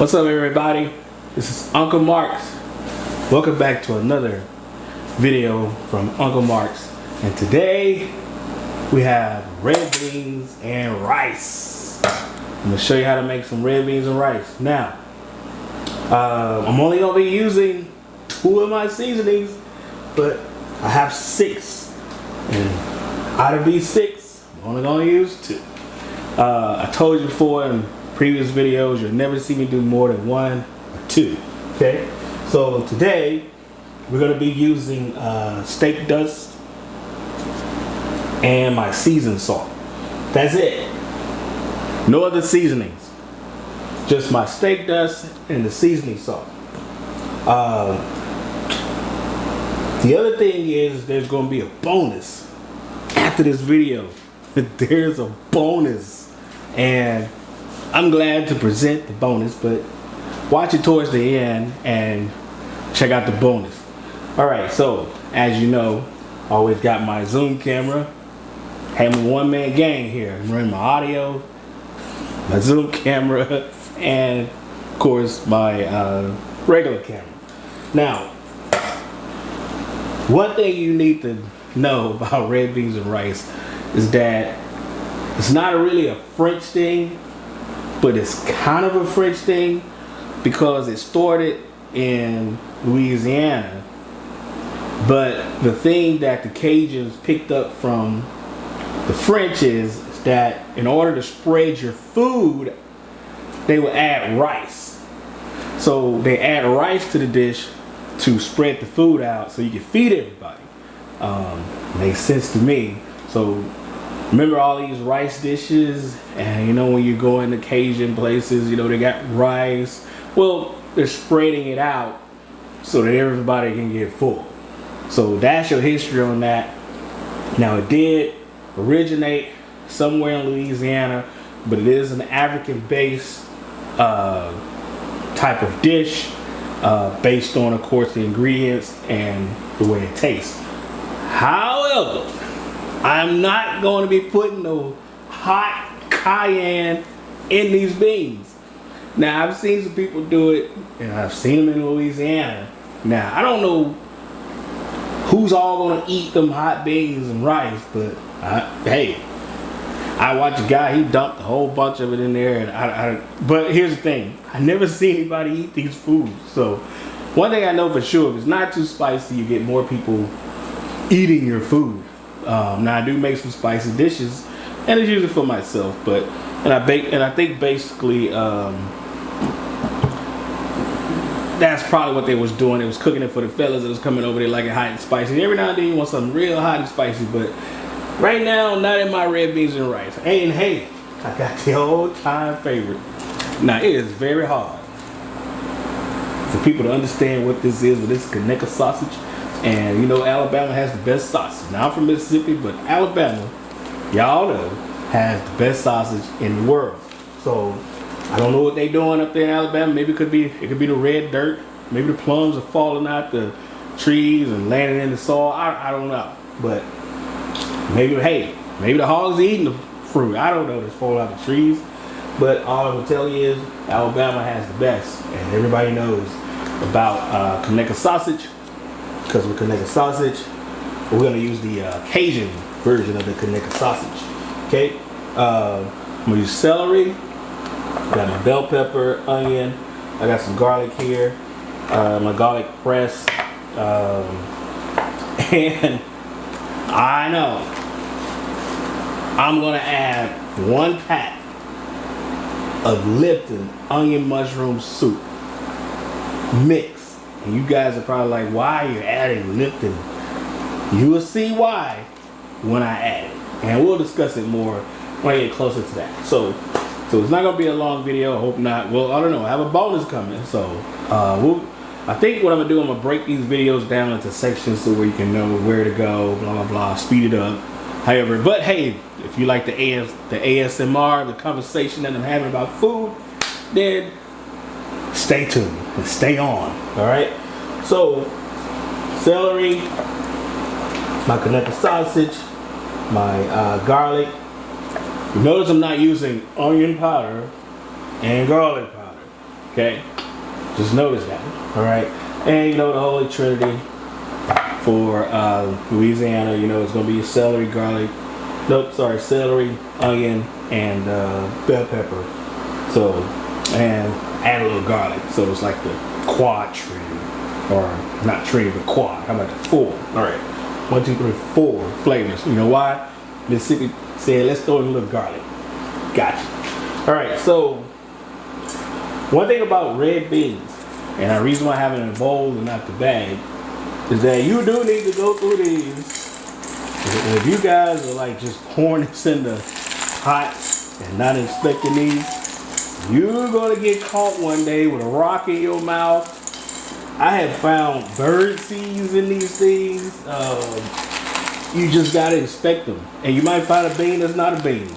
What's up, everybody? This is Uncle Marks. Welcome back to another video from Uncle Marks. And today we have red beans and rice. I'm gonna show you how to make some red beans and rice. Now, I'm only gonna be using 2 of my seasonings, but I have 6. And out of these 6, I'm only gonna use 2. I told you before in previous videos, you'll never see me do more than 1 or 2. Okay, so today we're going to be using steak dust and my seasoned salt. That's it. No other seasonings. Just my steak dust and the seasoning salt. The other thing is there's going to be a bonus after this video. There's a bonus, and I'm glad to present the bonus, but watch it towards the end and check out the bonus. Alright, so as you know, I always got my Zoom camera. Having a one-man gang here. I'm running my audio, my Zoom camera, and of course my regular camera. Now, one thing you need to know about red beans and rice is that it's not really a French thing, but it's kind of a French thing because it started in Louisiana. But the thing that the Cajuns picked up from the French is that in order to spread your food, they would add rice. So they add rice to the dish to spread the food out so you can feed everybody. Makes sense to me. So remember all these rice dishes, and you know when you go into Cajun places, you know they got rice. Well, they're spreading it out so that everybody can get full. So that's your history on that. Now it did originate somewhere in Louisiana, but it is an African-based type of dish based on, of course, the ingredients and the way it tastes. However, I'm not going to be putting no hot cayenne in these beans. Now, I've seen some people do it, and I've seen them in Louisiana. Now, I don't know who's all going to eat them hot beans and rice, but hey, I watch a guy, he dumped a whole bunch of it in there. And but here's the thing, I never see anybody eat these foods. So, one thing I know for sure, if it's not too spicy, you get more people eating your food. Now I do make some spicy dishes, and it's usually for myself. But I think basically that's probably what they was doing. They was cooking it for the fellas that was coming over there like it hot and spicy. Every now and then you want something real hot and spicy, but right now not in my red beans and rice. And hey, I got the old time favorite. Now it is very hard for people to understand what this is, but this is Conecuh sausage. And you know Alabama has the best sausage. Now I'm from Mississippi, but Alabama, y'all know, has the best sausage in the world. So I don't know what they doing up there in Alabama. Maybe it could be the red dirt. Maybe the plums are falling out the trees and landing in the soil. I don't know. But maybe the hogs are eating the fruit. I don't know that's falling out the trees. But all I will tell you is Alabama has the best, and everybody knows about Conecuh sausage. Because with Conecuh sausage, we're going to use the Cajun version of the Conecuh sausage. Okay, I'm going to use celery, got my bell pepper, onion, I got some garlic here, my garlic press, and I know I'm going to add 1 pack of Lipton onion mushroom soup mix. And you guys are probably like, why are you adding Lipton? You will see why when I add it. And we'll discuss it more when I get closer to that. So it's not going to be a long video. I hope not. Well, I don't know. I have a bonus coming. So I think what I'm going to do, I'm going to break these videos down into sections so where you can know where to go, blah, blah, blah, speed it up. However, but hey, if you like the ASMR, the conversation that I'm having about food, then stay tuned and stay on. Alright, so celery, my Conecuh sausage, my garlic. You notice I'm not using onion powder and garlic powder. Okay, just notice that. All right, and you know the Holy Trinity for Louisiana. You know it's gonna be celery, garlic. Nope, sorry, celery, onion, and bell pepper. So, and add a little garlic. So it's like the quad trinity, or not trinity, but quad. How about the 4? All right, 1, 2, 3, 4 flavors. You know why? Mississippi said, let's throw in a little garlic. Gotcha. All right, so one thing about red beans, and the reason why I have it in a bowl and not the bag, is that you do need to go through these. If you guys are like just pouring this in the pot and not inspecting these, you're gonna get caught one day with a rock in your mouth. I have found bird seeds in these things. You just gotta inspect them, and you might find a bean that's not a bean.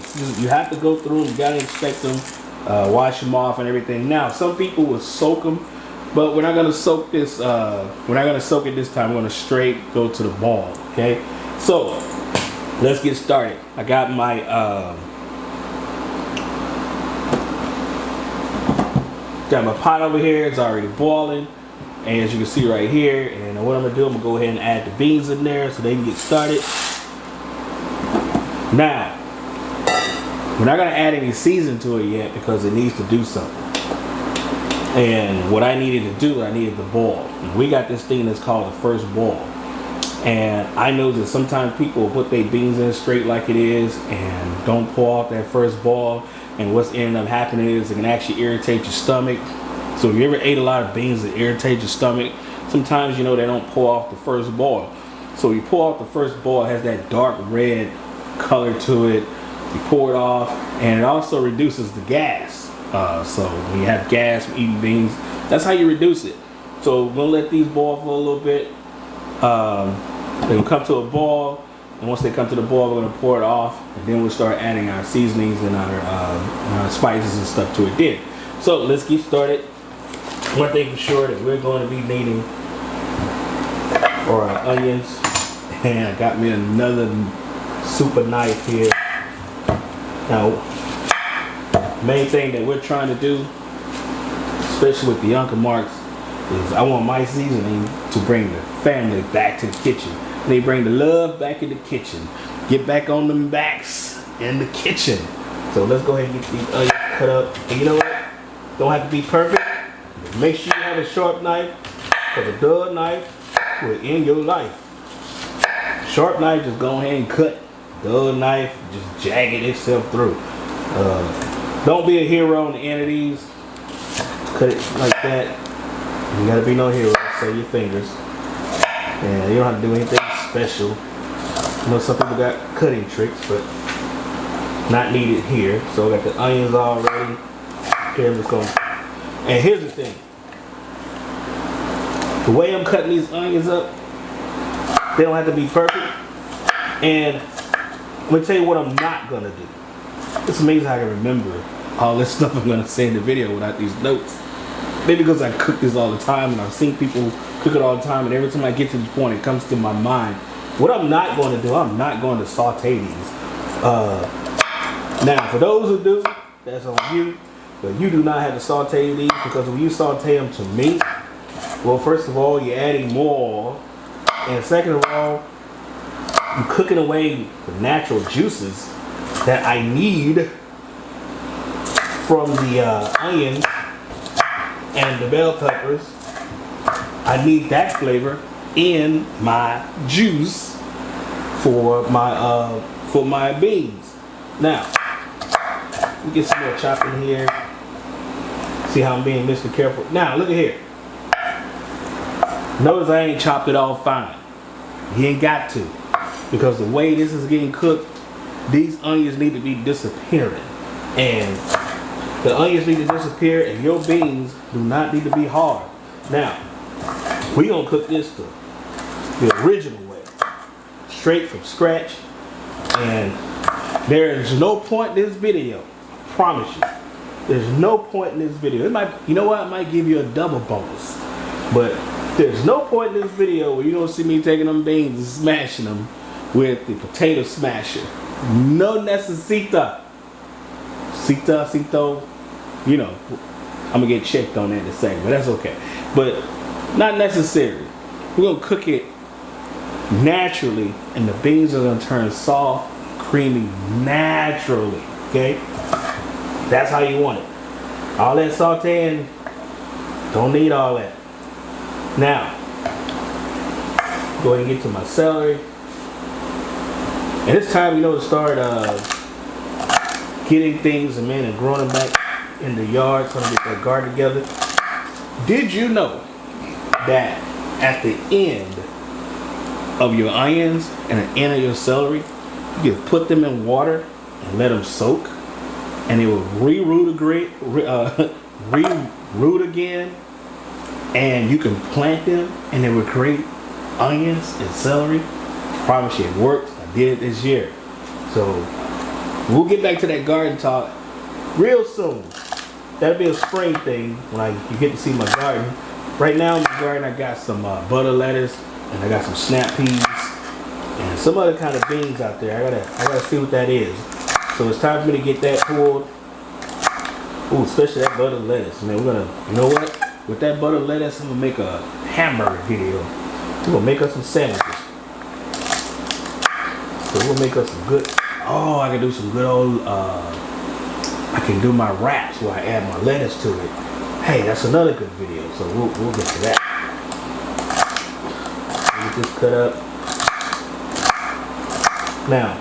You have to go through them. You gotta inspect them, wash them off, and everything. Now, some people will soak them, but we're not gonna soak this. We're not gonna soak it this time. We're gonna straight go to the ball. Okay. So let's get started. I got my pot over here. It's already boiling, and as you can see right here. And what I'm gonna do, I'm gonna go ahead and add the beans in there so they can get started. Now, we're not gonna add any season to it yet because it needs to do something. And what I needed to do, I needed the boil. And we got this thing that's called the first boil. And I know that sometimes people put their beans in straight like it is and don't pour off that first boil. And what's ending up happening is it can actually irritate your stomach. So if you ever ate a lot of beans that irritate your stomach, sometimes you know they don't pour off the first boil. So you pour off the first boil, it has that dark red color to it. You pour it off, and it also reduces the gas. So when you have gas from eating beans, that's how you reduce it. So we're gonna let these boil for a little bit. They'll come to a boil, and once they come to the boil, we're gonna pour it off, and then we'll start adding our seasonings and our spices and stuff to it then. So let's get started. One thing for sure that we're going to be needing are our onions, and I got me another super knife here. Now, main thing that we're trying to do, especially with the Uncle Marks, is I want my seasoning to bring the family back to the kitchen. They bring the love back in the kitchen. Get back on them backs in the kitchen. So let's go ahead and get these onions cut up. And you know what? Don't have to be perfect. Make sure you have a sharp knife, because a dull knife will end your life. Sharp knife, just go ahead and cut. Dull knife, just jag it itself through. Don't be a hero on the end of these. Cut it like that. You gotta be no hero, save your fingers. And you don't have to do anything special. You know, some people got cutting tricks, but not needed here. So I got the onions all ready. Okay, I'm just going. And here's the thing. The way I'm cutting these onions up, they don't have to be perfect. And I'm gonna tell you what I'm not gonna do. It's amazing how I can remember all this stuff I'm gonna say in the video without these notes. Maybe because I cook this all the time and I've seen people cook it all the time, and every time I get to this point, it comes to my mind. What I'm not going to do, I'm not going to saute these. Now, for those who do, that's on you. But you do not have to saute these, because when you saute them to me, well, first of all, you're adding more oil. And second of all, you're cooking away the natural juices that I need from the onions and the bell peppers. I need that flavor in my juice for my beans. Now, we get some more chopping here. See how I'm being Mr. Careful. Now, look at here. Notice I ain't chopped it all fine. You ain't got to. Because the way this is getting cooked, these onions need to be disappearing. And the onions need to disappear, and your beans do not need to be hard. Now, we gonna cook this the original way. Straight from scratch. And there is no point in this video, I promise you. There's no point in this video. It might, you know what? It might give you a double bonus. But there's no point in this video where you don't see me taking them beans and smashing them with the potato smasher. No necesita. Cito, you know. I'm gonna get checked on that in a second, but that's okay. But not necessary. We're gonna cook it naturally, and the beans are gonna turn soft, creamy naturally. Okay, that's how you want it. All that sauteing, don't need all that. Now, go ahead and get to my celery. And it's time, to start getting things and growing them back in the yard, so I get that garden together. Did you know that at the end of your onions and the end of your celery, you can put them in water and let them soak, and it will reroot again, and you can plant them, and it will create onions and celery. I promise you, it works. I did it this year. So we'll get back to that garden talk real soon. That'll be a spring thing when you get to see my garden. Right now in my garden, I got some butter lettuce, and I got some snap peas, and some other kind of beans out there. I gotta see what that is. So it's time for me to get that pulled. Ooh, especially that butter lettuce. Man, we're gonna, you know what? With that butter lettuce, I'm gonna make a hamburger video. We're gonna make us some sandwiches. So we'll make us some good. Oh, I can do some good old. I can do my wraps where I add my lettuce to it. Hey, that's another good video. So we'll get to that. Get this cut up. Now,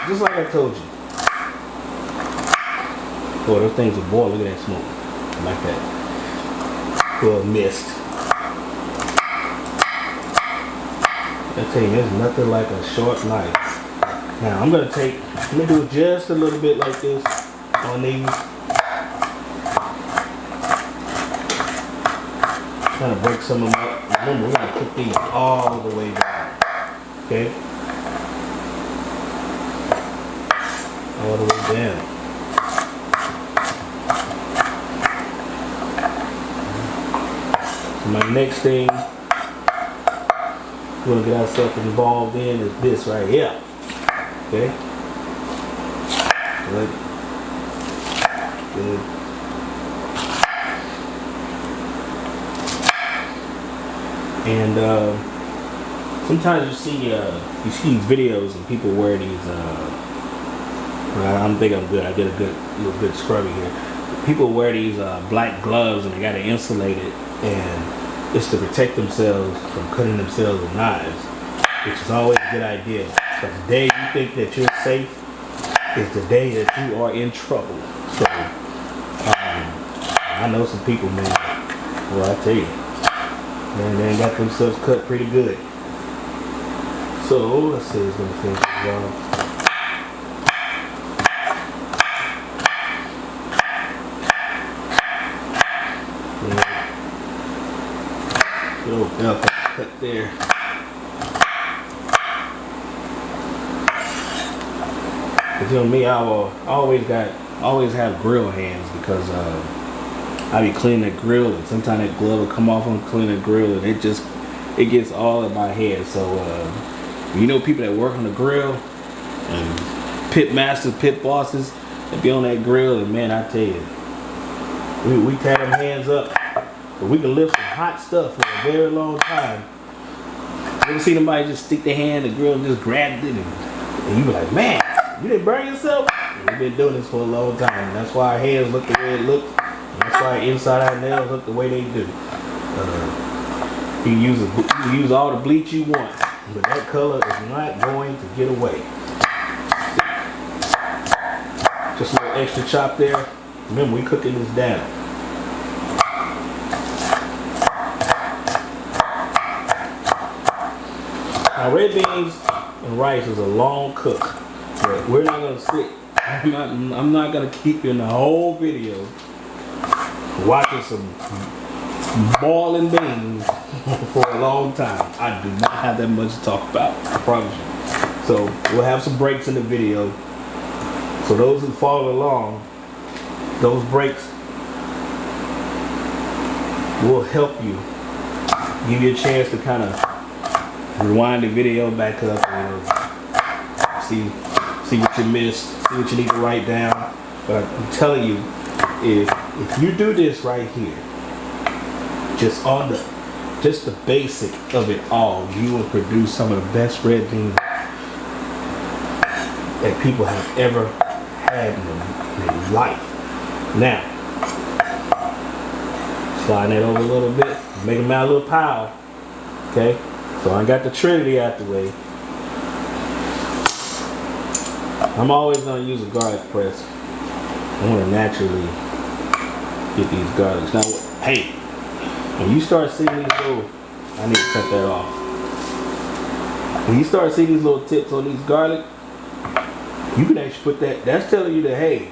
just like I told you. Boy, those things are boiling. Look at that smoke. Like that. Little mist. I tell you, there's nothing like a short knife. Now I'm gonna do it just a little bit like this on these. Kind of break some of them up. Remember, we're gonna cook these all the way down. Okay? All the way down. So my next thing we're gonna get ourselves involved in is this right here. Okay? Good. Good. And sometimes you see videos and people wear these. I think I'm good. I did a little good scrubbing here. People wear these black gloves and they got to insulate it, and it's to protect themselves from cutting themselves with knives, which is always a good idea. Because the day you think that you're safe is the day that you are in trouble. So I know some people, man. Well, I tell you. And they got themselves cut pretty good. So let's see what's gonna finish this off. Little bell cut there. Cause me, I always have grill hands because I be cleaning the grill, and sometimes that glove will come off on cleaning the grill, and it gets all in my head. So people that work on the grill and pit masters, pit bosses, that be on that grill, and man, I tell you, we tear them hands up, but we can lift some hot stuff for a very long time. You ever see somebody just stick their hand in the grill and just grab it, and you be like, man, you didn't burn yourself? We've been doing this for a long time, and that's why our hands look the way it looks. That's why inside our nails look the way they do. You can use all the bleach you want, but that color is not going to get away. Just a little extra chop there. Remember, we cooking this down. Now, red beans and rice is a long cook, but we're not gonna sit. I'm not gonna keep you in the whole video watching some boiling beans for a long time. I do not have that much to talk about, I promise you. So we'll have some breaks in the video. So those who follow along, those breaks will help you, give you a chance to kind of rewind the video back up and see what you missed, see what you need to write down. But I'm telling you, if if you do this right here, just the basic of it all, you will produce some of the best red beans that people have ever had in their life. Now, slide that over a little bit, make them out a little pile. Okay, so I got the Trinity out the way. I'm always gonna use a garlic press. I want to naturally get these garlics. Now, hey, when you start seeing these little, I need to cut that off. When you start seeing these little tips on these garlic, you can actually put that. That's telling you that, hey,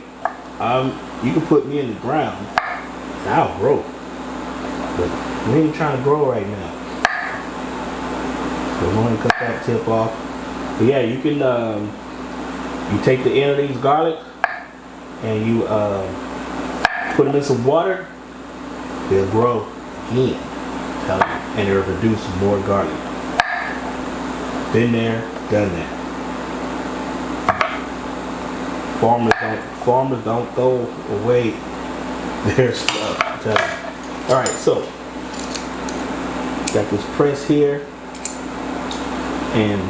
you can put me in the ground and I'll grow. But we ain't trying to grow right now. So we're going to cut that tip off. But yeah, you can. You take the end of these garlic and you put them in some water. They'll grow again, and it'll produce more garlic. Been there, done that. Farmers don't throw away their stuff. I'm telling you. All right, so got this press here, and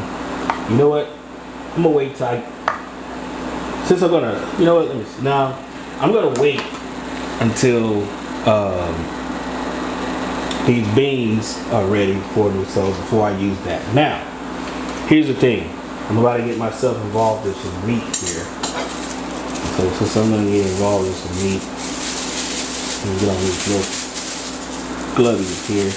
you know what? I'm gonna wait till since I'm gonna, you know what? Let me see. Now I'm gonna wait until these beans are ready for me, so before I use that. Now, here's the thing. I'm about to get myself involved in some meat here. So since I'm gonna get involved in some meat, I'm gonna get on these little glovies here.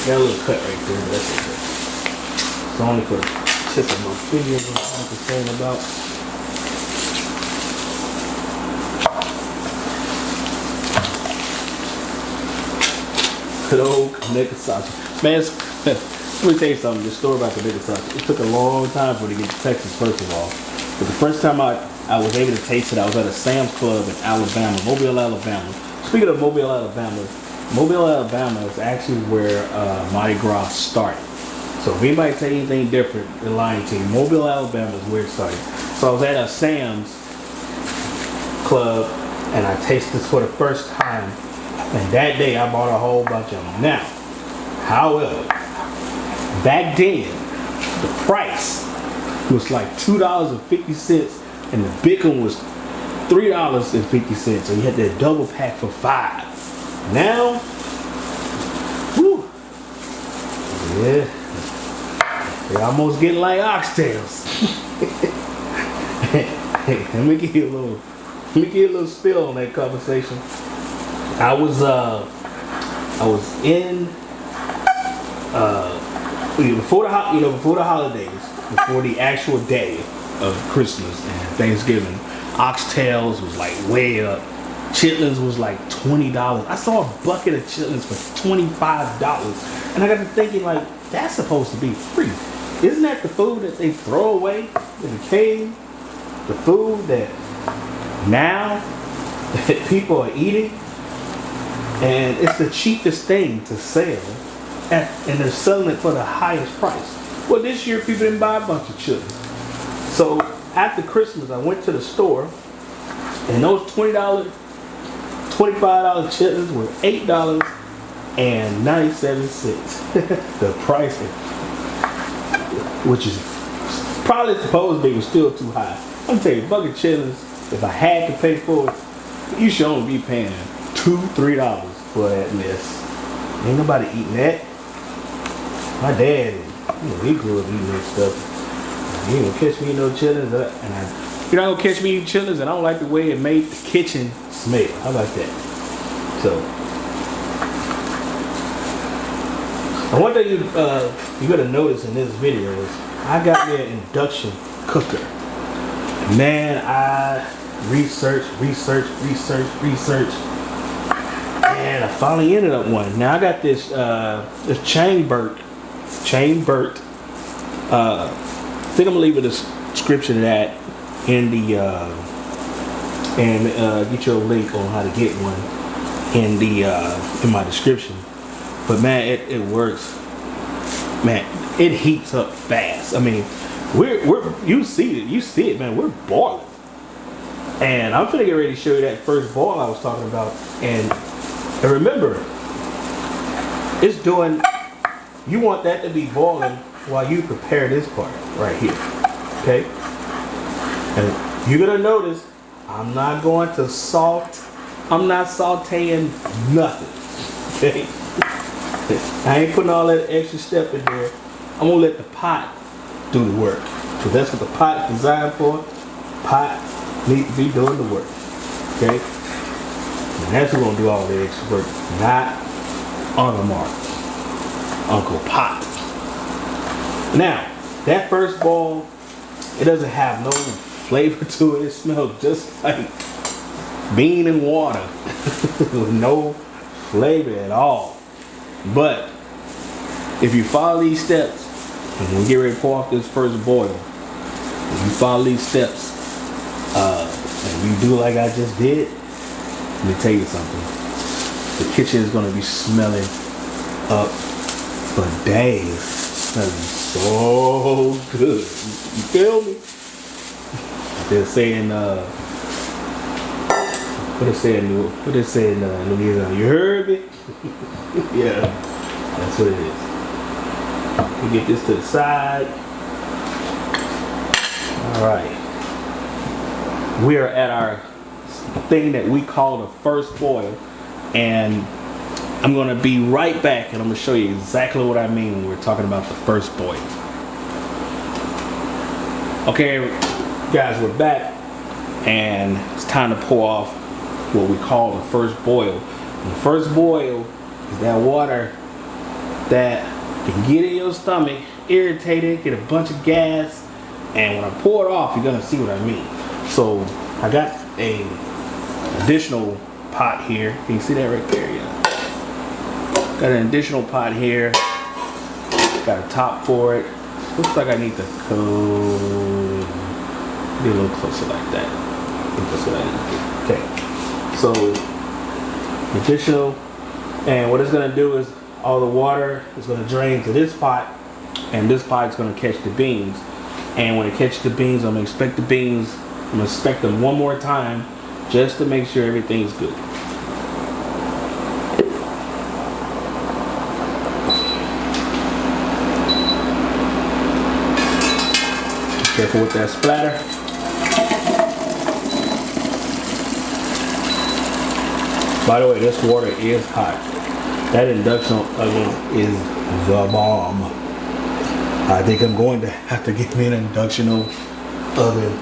Got a little cut right there, but that's okay. It's only for the tip of my fingers I'm concerned about. Good old Kaneka sausage. Man, let me tell you something, this story about the Kaneka sausage. It took a long time for it to get to Texas, first of all. But the first time I was able to taste it, I was at a Sam's Club in Alabama, Mobile, Alabama. Speaking of Mobile, Alabama is actually where Mardi Gras started. So if anybody tell you anything different, they're lying to you. Mobile, Alabama is where it started. So I was at a Sam's Club and I tasted this for the first time. And that day I bought a whole bunch of them. Now, however, back then, the price was like $2.50 and the big one was $3.50. So you had that double pack for $5. Now, whew, yeah, they're almost getting like oxtails. Let me give you a little spill on that conversation. I was in before the holidays, before the actual day of Christmas and Thanksgiving, oxtails was like way up. Chitlins was like $20. I saw a bucket of chitlins for $25. And I got to thinking, like, that's supposed to be free. Isn't that the food that they throw away in the cave? The food that now that people are eating? And it's the cheapest thing to sell. And they're selling it for the highest price. Well, this year people didn't buy a bunch of chitlins. So after Christmas, I went to the store and those $25 chitlins were $8.97. The price, which is probably supposed to be, was still too high. I'm gonna tell you, a bucket of chitlins, if I had to pay for it, you should only be paying $2-3 for that mess. Ain't nobody eating that. My dad, he grew up eating that stuff. You ain't gonna catch me eating no chitlins, you're not gonna catch me eating chitlins, and I don't like the way it made the kitchen smell. How about that? So, and one thing you gotta notice in this video is I got me an induction cooker. Man, I researched, and I finally ended up one. Now I got this chain burnt. I think I'm gonna leave a description of that in the get you a link on how to get one in my description. But man, it works. man, it heats up fast. I mean, you see it, man. We're boiling, and I'm gonna get ready to show you that first boil I was talking about. And remember, it's doing. You want that to be boiling while you prepare this part right here, okay? And you're gonna notice I'm not going to salt. I'm not sauteing nothing, okay? I ain't putting all that extra step in there. I'm gonna let the pot do the work. Because that's what the pot is designed for. Pot needs to be doing the work. Okay? And that's who's gonna do all the extra work. Not Uncle Mark. Uncle Pot. Now, that first boil, it doesn't have no flavor to it. It smells just like bean and water. With no flavor at all. But if you follow these steps, and when we get ready to pour off this first boil, if you follow these steps, and you do like I just did, let me tell you something. The kitchen is gonna be smelling up for days. Smelling so good. You feel me? They're saying, what they say in Louisiana? You heard me? Yeah, that's what it is. We get this to the side. All right. We are at our thing that we call the first boil, and I'm gonna be right back, and I'm gonna show you exactly what I mean when we're talking about the first boil. Okay, guys, we're back, and it's time to pour off what we call the first boil. And the first boil is that water that can get in your stomach, irritated, get a bunch of gas, and when I pour it off, you're gonna see what I mean. So I got a additional pot here. Can you see that right there? Yeah. Got an additional pot here. Got a top for it. Looks like I need to go be a little closer like that. I think that's what I need to do. Okay. So additional, and what it's gonna do is all the water is gonna drain to this pot, and this pot is gonna catch the beans. And when it catches the beans, I'm gonna inspect the beans. I'm gonna inspect them one more time just to make sure everything's good. Be careful with that splatter. By the way, this water is hot. That induction oven is the bomb. I think I'm going to have to get me an induction oven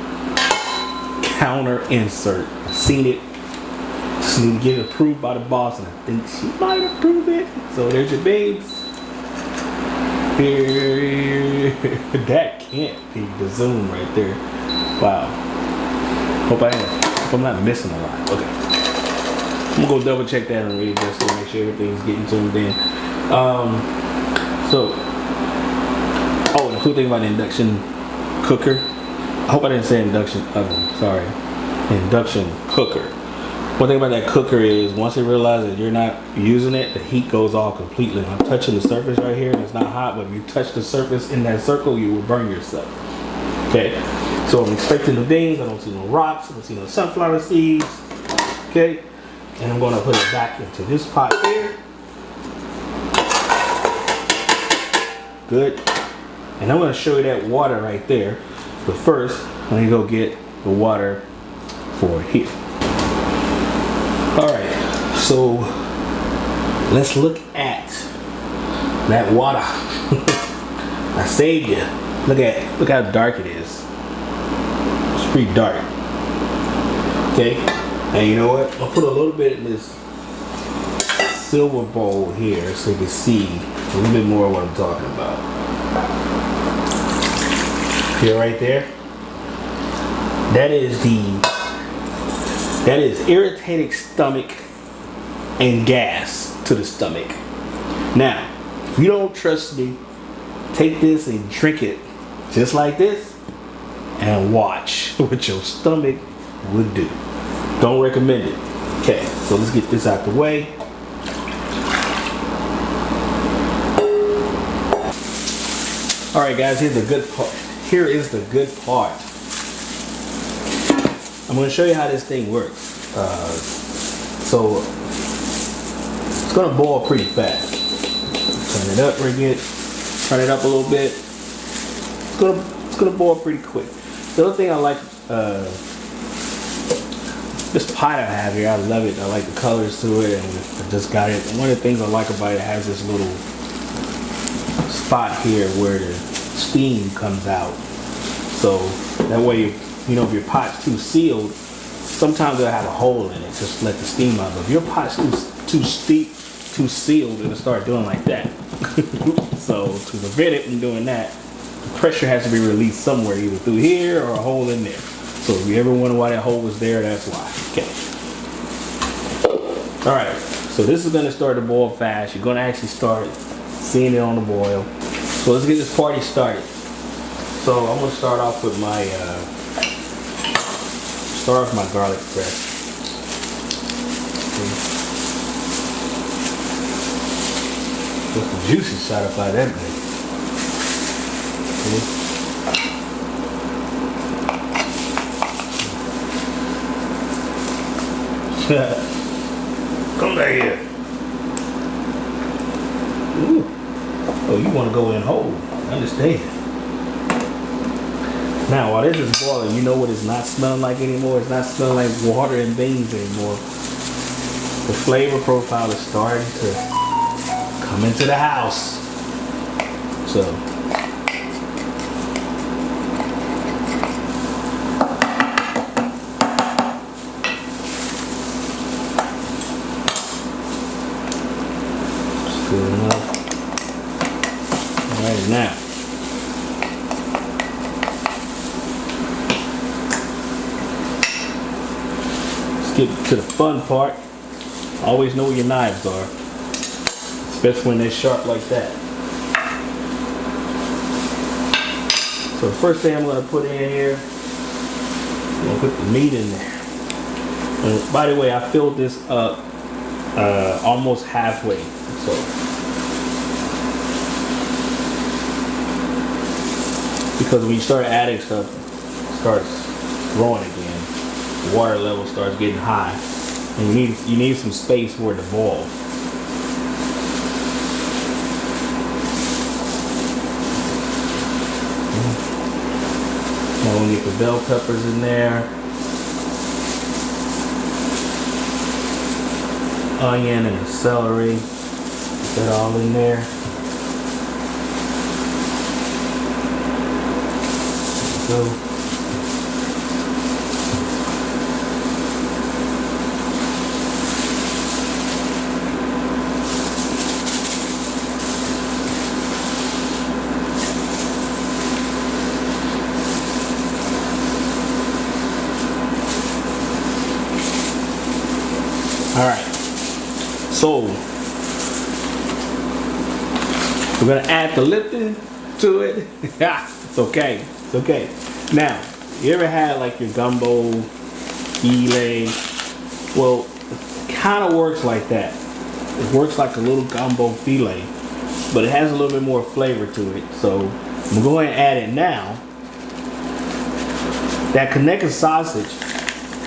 counter insert. I've seen it. Just need to get it approved by the boss, and I think she might approve it. So there's your beans. Here. That can't be the zoom right there. Wow. Hope I'm not missing a lot. Okay. I'm gonna go double check that and read just to make sure everything's getting tuned in. Oh, and the cool thing about the induction cooker, I hope I didn't say induction oven, sorry. Induction cooker. One thing about that cooker is once it realizes that you're not using it, the heat goes off completely. I'm touching the surface right here and it's not hot, but if you touch the surface in that circle, you will burn yourself. Okay, so I'm expecting the beans. I don't see no rocks, I don't see no sunflower seeds. Okay, and I'm gonna put it back into this pot here. Good. And I'm gonna show you that water right there. But first, let me go get the water for here. All right, so let's look at that water. I saved you. Look how dark it is. It's pretty dark. Okay, and you know what? I'll put a little bit in this silver bowl here so you can see a little bit more of what I'm talking about. Here, right there. That is irritated stomach and gas to the stomach. Now, if you don't trust me, take this and drink it just like this and watch what your stomach would do. Don't recommend it. Okay, so let's get this out the way. All right, guys, here's the good part. Here is the good part. I'm going to show you how this thing works. So it's going to boil pretty fast. Turn it up real good. Turn it up a little bit. It's gonna boil pretty quick. The other thing I like, this pot I have here, I love it. I like the colors to it, and I just got it. And one of the things I like about it, has this little spot here where the steam comes out. So that way, if your pot's too sealed, sometimes it'll have a hole in it. Just let the steam out. But if your pot's too sealed, it'll start doing like that. So to prevent it from doing that, the pressure has to be released somewhere, either through here or a hole in there. So if you ever wonder why that hole was there, that's why. Okay. All right. So this is going to start to boil fast. You're going to actually start seeing it on the boil. So let's get this party started. So I'm going to start off with my garlic press. Get the juicy side up by that thing. Come back here. Ooh. Oh, you want to go in whole. I understand. Now, while this is boiling, you know what it's not smelling like anymore? It's not smelling like water and beans anymore. The flavor profile is starting to come into the house. So it's good enough. All right, now let's get to the fun part. Always know where your knives are. Especially when they're sharp like that. So the first thing I'm going to put in here, I'm going to put the meat in there. And by the way, I filled this up almost halfway. So because when you start adding stuff, it starts growing again. The water level starts getting high, and you need some space for it to boil. Now we'll get the bell peppers in there, onion and the celery. Put that all in there. There we go. All right, so we're gonna add the Lipton to it. It's okay, it's okay. Now, you ever had like your gumbo filet? Well, it kind of works like that. It works like a little gumbo filet, but it has a little bit more flavor to it. So I'm gonna go ahead and add it now. That connected sausage,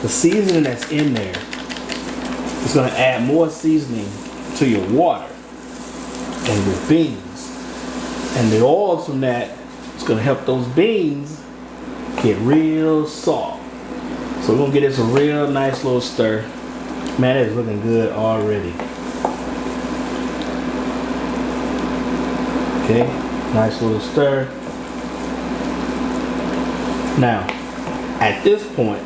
the seasoning that's in there, it's going to add more seasoning to your water and your beans. And the oils from that is going to help those beans get real soft. So we're going to get this a real nice little stir. Man, it's looking good already. Okay, nice little stir. Now, at this point,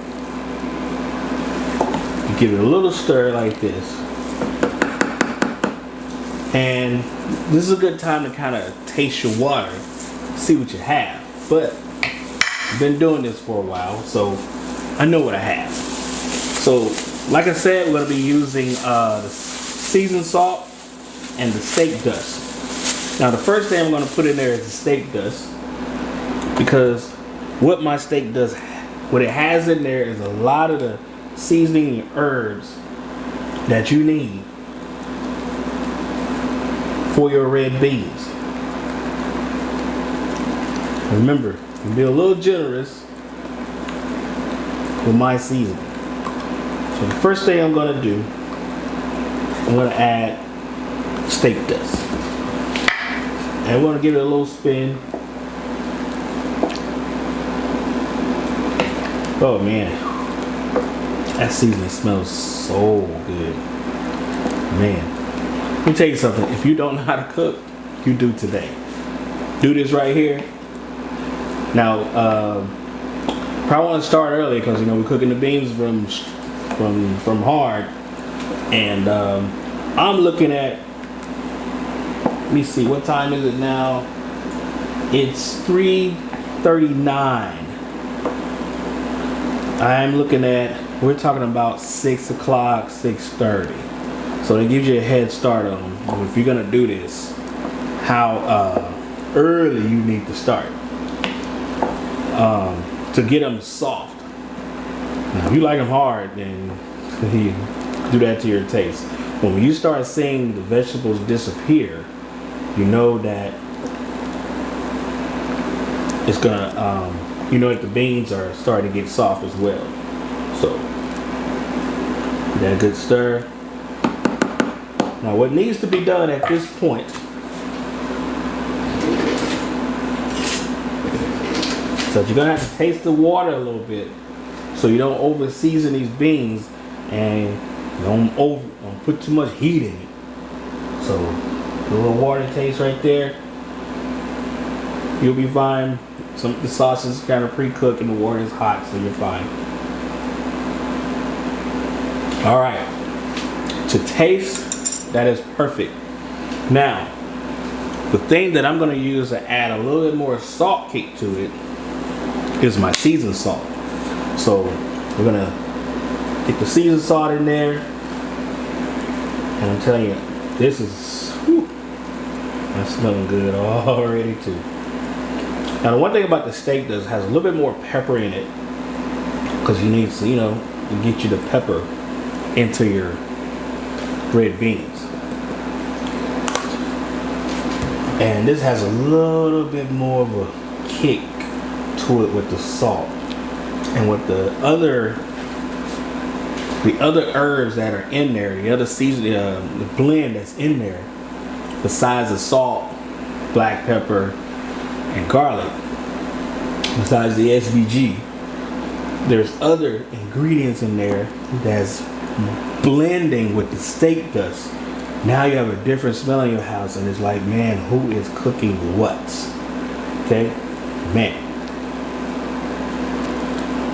give it a little stir like this, and this is a good time to kind of taste your water, see what you have. But I've been doing this for a while, so I know what I have. So like I said, we're going to be using the seasoned salt and the steak dust. Now the first thing I'm going to put in there is the steak dust, because what my steak does, what it has in there is a lot of the seasoning and herbs that you need for your red beans. Remember, be a little generous with my seasoning. So the first thing I'm gonna do, I'm gonna add steak dust. And we're gonna give it a little spin. Oh man, that seasoning smells so good. Man, let me tell you something. If you don't know how to cook, you do today. Do this right here. Now, probably want to start early because we're cooking the beans from hard, and I'm looking at. Let me see, what time is it now? It's 3:39. I'm looking at, we're talking about 6 o'clock, 6:30. So it gives you a head start on if you're gonna do this, how early you need to start to get them soft. Now, if you like them hard, then you do that to your taste. But when you start seeing the vegetables disappear, you know that it's gonna, you know that the beans are starting to get soft as well. So, that good stir. Now what needs to be done at this point, so you're gonna have to taste the water a little bit so you don't over season these beans and you don't put too much heat in it. So a little water taste right there, you'll be fine. The sauce is kind of pre-cooked and the water is hot, so you're fine. All right, to taste, that is perfect. Now, the thing that I'm going to use to add a little bit more salt kick to it is my seasoned salt. So we're going to get the seasoned salt in there, and I'm telling you, this is, whew, that's smelling good already too. Now the one thing about the steak does has a little bit more pepper in it because you need to, to get you the pepper into your red beans. And this has a little bit more of a kick to it with the salt and with the other herbs that are in there, the other seasoning, the blend that's in there, besides the salt, black pepper, and garlic, besides the SVG, there's other ingredients in there that's blending with the steak dust. Now you have a different smell in your house, and it's like, man, who is cooking what? Okay, man.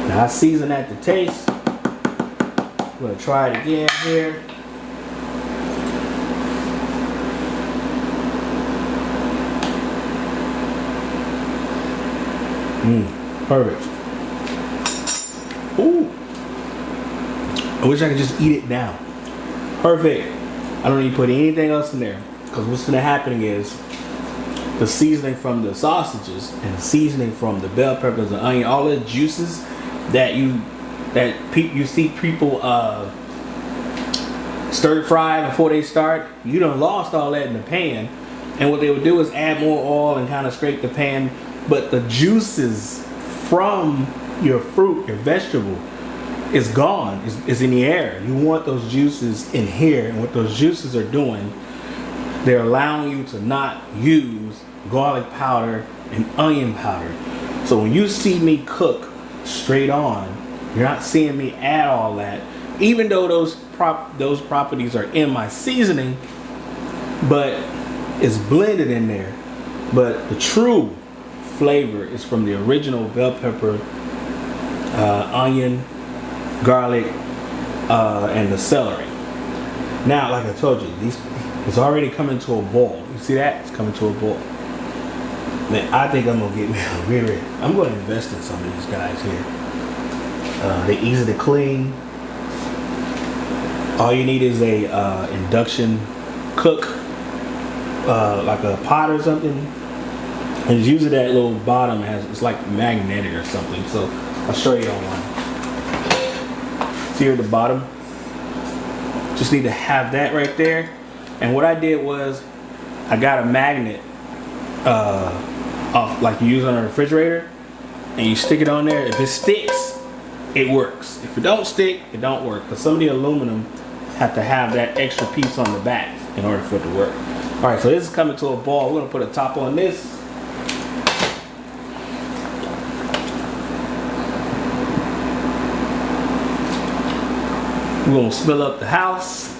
Now I season that to taste. I'm gonna try it again here. Perfect. Ooh. I wish I could just eat it now. Perfect. I don't need to put anything else in there, because what's gonna happen is the seasoning from the sausages and the seasoning from the bell peppers and onion, all the juices that you see people stir fry before they start, you done lost all that in the pan. And what they would do is add more oil and kind of scrape the pan, but the juices from your fruit, your vegetable, is gone, is in the air. You want those juices in here, and what those juices are doing, they're allowing you to not use garlic powder and onion powder. So when you see me cook straight on, you're not seeing me add all that, even though those properties are in my seasoning, but it's blended in there. But the true flavor is from the original bell pepper, onion, garlic, and the celery. Now, like I told you, it's already coming to a boil. You see that? It's coming to a boil. Man, I think I'm gonna get me a really. I'm gonna invest in some of these guys here. They're easy to clean. All you need is a induction cook, like a pot or something. And it's usually that little bottom it's like magnetic or something. So I'll show you on one. See here at the bottom? Just need to have that right there. And what I did was I got a magnet off like you use on a refrigerator, and you stick it on there. If it sticks, it works. If it don't stick, it don't work. Because some of the aluminum have to have that extra piece on the back in order for it to work. All right, so this is coming to a ball. We're gonna put a top on this. We're gonna spill up the house.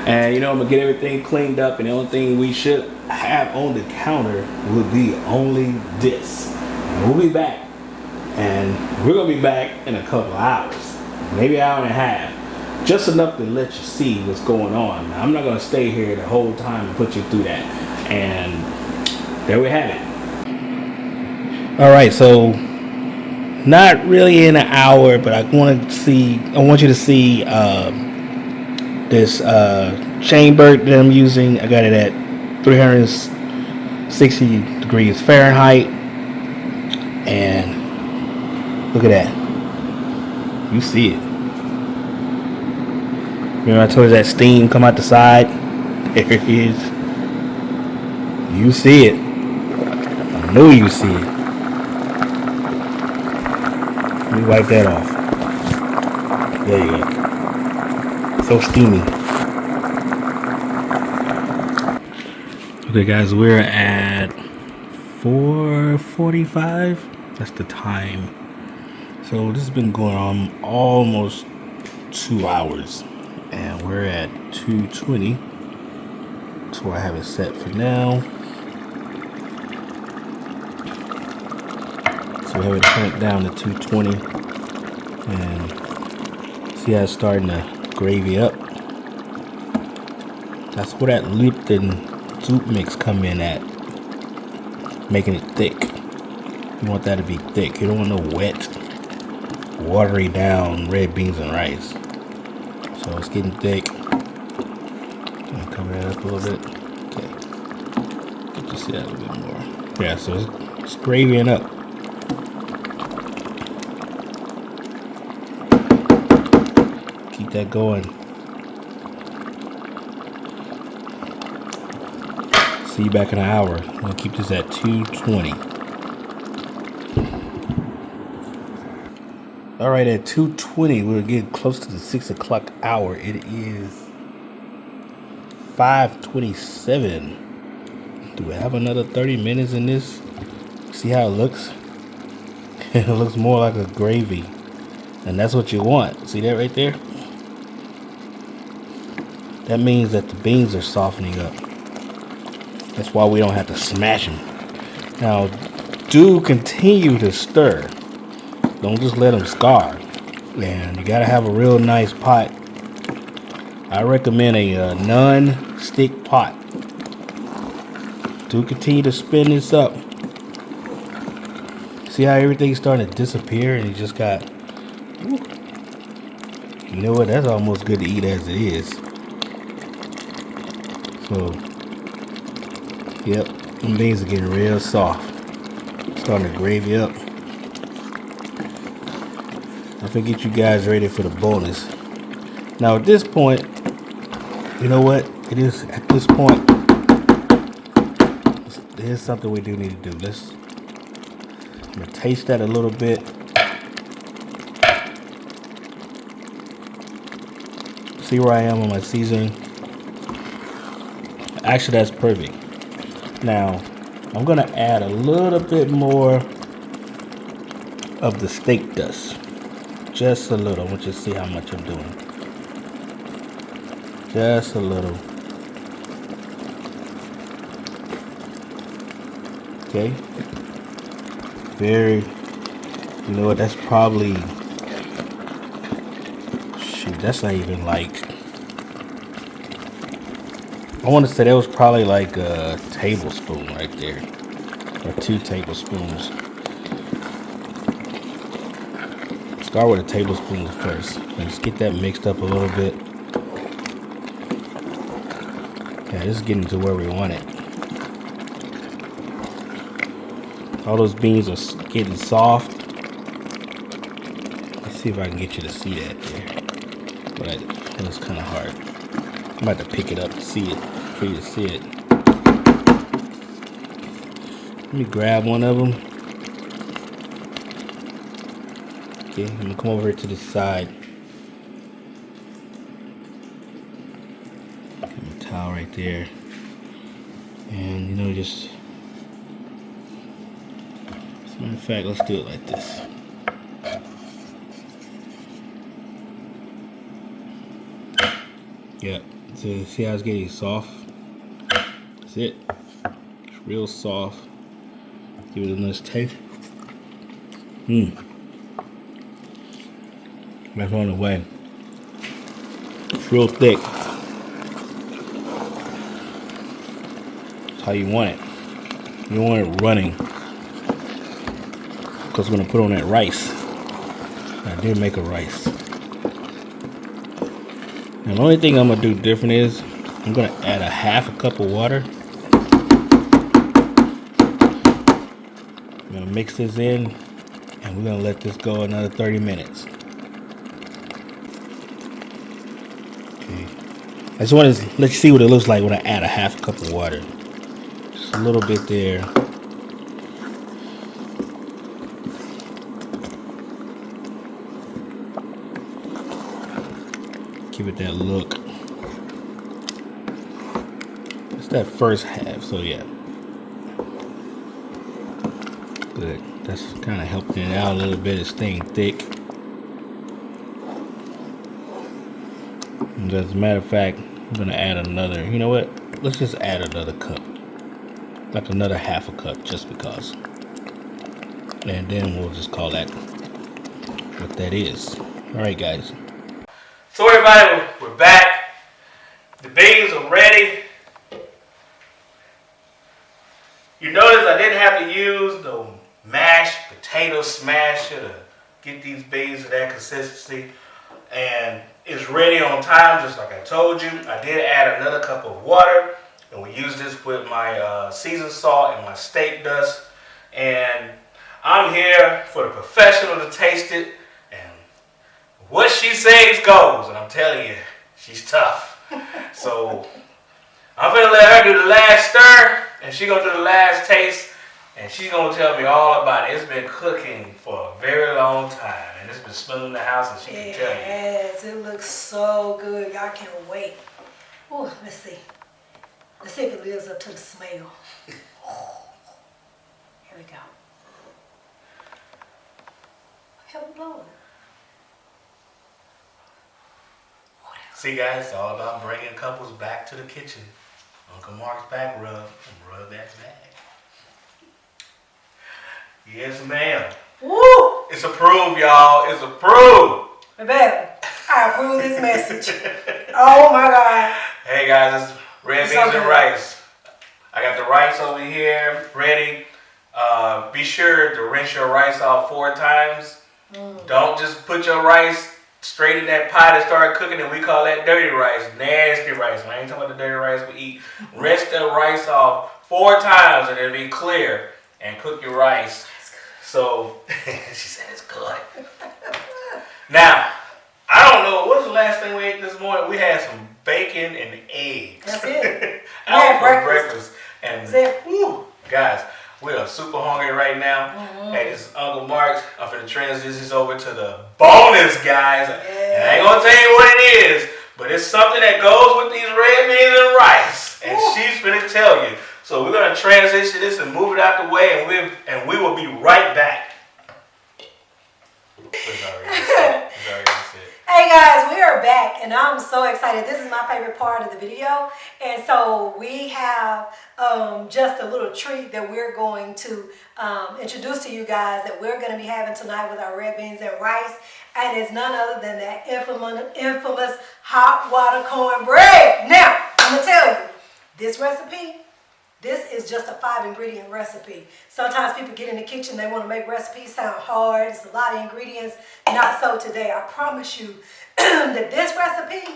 And you know, I'm gonna get everything cleaned up, and the only thing we should have on the counter will be only this. And we'll be back. And we're gonna be back in a couple of hours, maybe an hour and a half. Just enough to let you see what's going on. Now, I'm not gonna stay here the whole time and put you through that. And there we have it. All right, so not really in an hour, but I want you to see this chamber that I'm using. I got it at 360 degrees Fahrenheit, and look at that. You see it. Remember I told you that steam come out the side? There it is. You see it. I know you see it. Let me wipe that off. There you go. So steamy. Okay guys, we're at 4:45. That's the time. So this has been going on almost 2 hours. And we're at 220. That's where I have it set for now. So we have it turned down to 220. And see how it's starting to gravy up. That's where that Lipton soup mix come in at, making it thick. You want that to be thick. You don't want no wet, watery down red beans and rice. So it's getting thick. I'll cover that up a little bit. Okay. Get to see that a little bit more. Yeah, so it's gravying up. Keep that going. See you back in an hour. I'm gonna keep this at 220. All right, at 220, we're getting close to the 6 o'clock hour. It is 5:27. Do we have another 30 minutes in this? See how it looks? It looks more like a gravy, and that's what you want. See that right there? That means that the beans are softening up. That's why we don't have to smash them. Now, do continue to stir. Don't just let them scar. And you gotta have a real nice pot. I recommend a non-stick pot. Do continue to spin this up. See how everything's starting to disappear, and you just got. You know what? That's almost good to eat as it is. So, yep, them beans are getting real soft. Starting to gravy up. I'm gonna get you guys ready for the bonus. Now at this point, you know what? It is at this point. Here's something we do need to do. I'm gonna taste that a little bit. See where I am on my seasoning. Actually, that's perfect. Now, I'm gonna add a little bit more of the steak dust. Just a little. I want you to see how much I'm doing. Just a little. Okay. You know what? That's probably. Shoot, that's not even like. I want to say that was probably like a tablespoon right there. Or 2 tablespoons. Start with a tablespoon first. And just get that mixed up a little bit. Yeah, this is getting to where we want it. All those beans are getting soft. Let's see if I can get you to see that there. But it's kind of hard. I'm about to pick it up to see it, for you to see it. Let me grab one of them. Okay, I'm gonna come over here to the side. Got my towel right there. And you know, just as a matter of fact, let's do it like this. Yeah, so see how it's getting soft? That's it. It's real soft. Give it a nice taste. That's on the way. It's real thick. That's how you want it. You don't want it running. Because we're going to put on that rice. I did make a rice. Now the only thing I'm going to do different is I'm going to add a half a cup of water. I'm going to mix this in and we're going to let this go another 30 minutes. Okay. I just want to let you see what it looks like when I add a half a cup of water. Just a little bit there. Give it that look. It's that first half, so yeah. Good. That's kind of helping it out a little bit. It's staying thick. And as a matter of fact, I'm gonna add another. You know what? Let's just add another cup, like another half a cup, just because. And then we'll just call that what that is. All right, guys. So everybody, we're back. The beans are ready. You notice I didn't have to use the mashed potato smasher to get these beans to that consistency. And it's ready on time, just like I told you. I did add another cup of water. And we use this with my seasoned salt and my steak dust. And I'm here for the professional to taste it. What she says goes, and I'm telling you, she's tough. So I'm gonna let her do the last stir, and she's gonna do the last taste, and she's gonna tell me all about it. It's been cooking for a very long time, and it's been smelling the house, and she can tell you. Yes, it looks so good. Y'all can't wait. Oh, let's see. Let's see if it lives up to the smell. Oh, here we go. Help me, Lord. See, guys, it's all about bringing couples back to the kitchen. Uncle Mark's back rub and rub that back. Yes, ma'am. Woo! It's approved, y'all. It's approved. Baby, I approve this message. Oh my God. Hey guys, it's red beans and rice. I got the rice over here ready. Be sure to rinse your rice off 4 times. Don't just put your rice straight in that pot and start cooking, and we call that dirty rice, nasty rice. I ain't talking about the dirty rice we eat. Rinse the rice off 4 times and it'll be clear, and cook your rice. So she said it's good. Now, I don't know, what was the last thing we ate this morning? We had some bacon and eggs. That's it. Out for breakfast. And whew, guys, we are super hungry right now. Hey, this is Uncle Mark's. I'm finna transition this over to the bonus, guys. Yeah. And I ain't gonna tell you what it is, but it's something that goes with these red beans and rice. And she's finna tell you. So we're gonna transition this and move it out the way, and we will be right back. Hey guys, we are back and I'm so excited. This is my favorite part of the video. And so we have just a little treat that we're going to introduce to you guys that we're going to be having tonight with our red beans and rice. And it's none other than that infamous hot water cornbread. Now, I'm going to tell you, this recipe, this is just a 5-ingredient recipe. Sometimes people get in the kitchen, they want to make recipes sound hard. It's a lot of ingredients. Not so today. I promise you that this recipe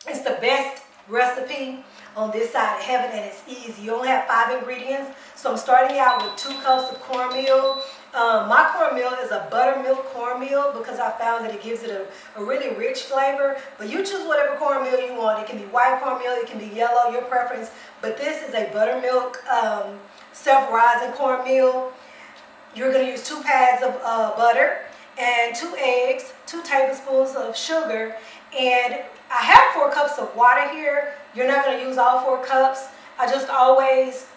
is the best recipe on this side of heaven, and it's easy. You only have 5 ingredients. So I'm starting out with 2 cups of cornmeal. My cornmeal is a buttermilk cornmeal because I found that it gives it a really rich flavor. But you choose whatever cornmeal you want. It can be white cornmeal, it can be yellow, your preference. But this is a buttermilk self-rising cornmeal. You're going to use 2 pads of butter and 2 eggs, 2 tablespoons of sugar, and I have 4 cups of water here. You're not going to use all 4 cups. I just always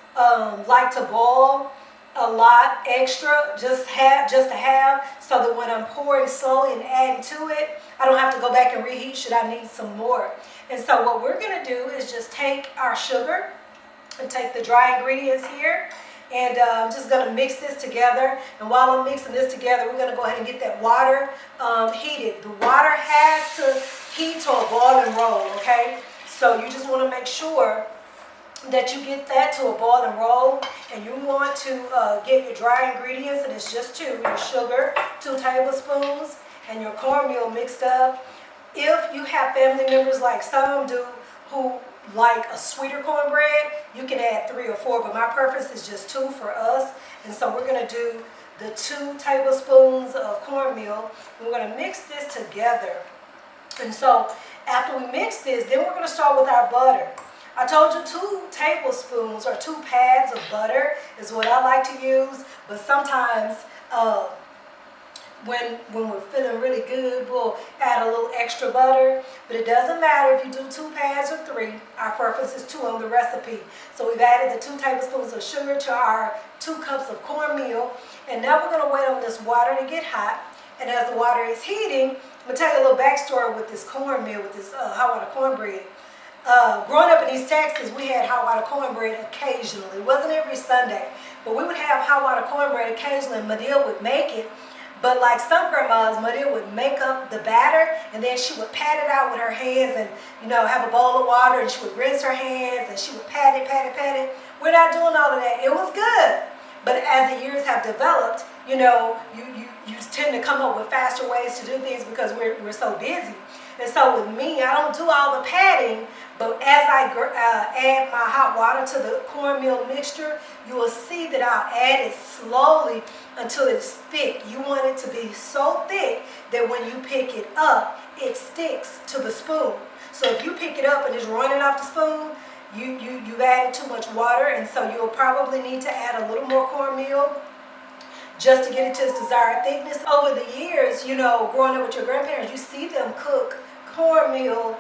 like to boil a lot extra, just a half, so that when I'm pouring slowly and adding to it, I don't have to go back and reheat should I need some more. And so what we're going to do is just take our sugar and take the dry ingredients here, and I'm just going to mix this together. And while I'm mixing this together, we're going to go ahead and get that water heated. The water has to heat to a boiling roll, okay? So you just want to make sure that you get that to a boiling roll, and you want to get your dry ingredients, and it's just 2, your sugar, 2 tablespoons, and your cornmeal mixed up. If you have family members like some do who like a sweeter cornbread, you can add 3 or 4, but my preference is just 2 for us. And so we're going to do the 2 tablespoons of cornmeal. We're going to mix this together. And so after we mix this, then we're going to start with our butter. I told you 2 tablespoons or 2 pads of butter is what I like to use, but sometimes when we're feeling really good, we'll add a little extra butter. But it doesn't matter if you do 2 pads or 3. Our preference is 2 on the recipe. So we've added the 2 tablespoons of sugar to our 2 cups of cornmeal. And now we're going to wait on this water to get hot. And as the water is heating, I'm going to tell you a little backstory with this cornmeal, with this hot water cornbread. Growing up in East Texas, we had hot water cornbread occasionally. It wasn't every Sunday, but we would have hot water cornbread occasionally, and Madea would make it. But like some grandmas, Madea would make up the batter, and then she would pat it out with her hands and, have a bowl of water, and she would rinse her hands, and she would pat it. We're not doing all of that. It was good. But as the years have developed, you tend to come up with faster ways to do things because we're so busy. And so with me, I don't do all the patting, but as I add my hot water to the cornmeal mixture, you will see that I'll add it slowly until it's thick. You want it to be so thick that when you pick it up, it sticks to the spoon. So if you pick it up and it's running off the spoon, you've added too much water, and so you'll probably need to add a little more cornmeal just to get it to its desired thickness. Over the years, growing up with your grandparents, you see them cook cornmeal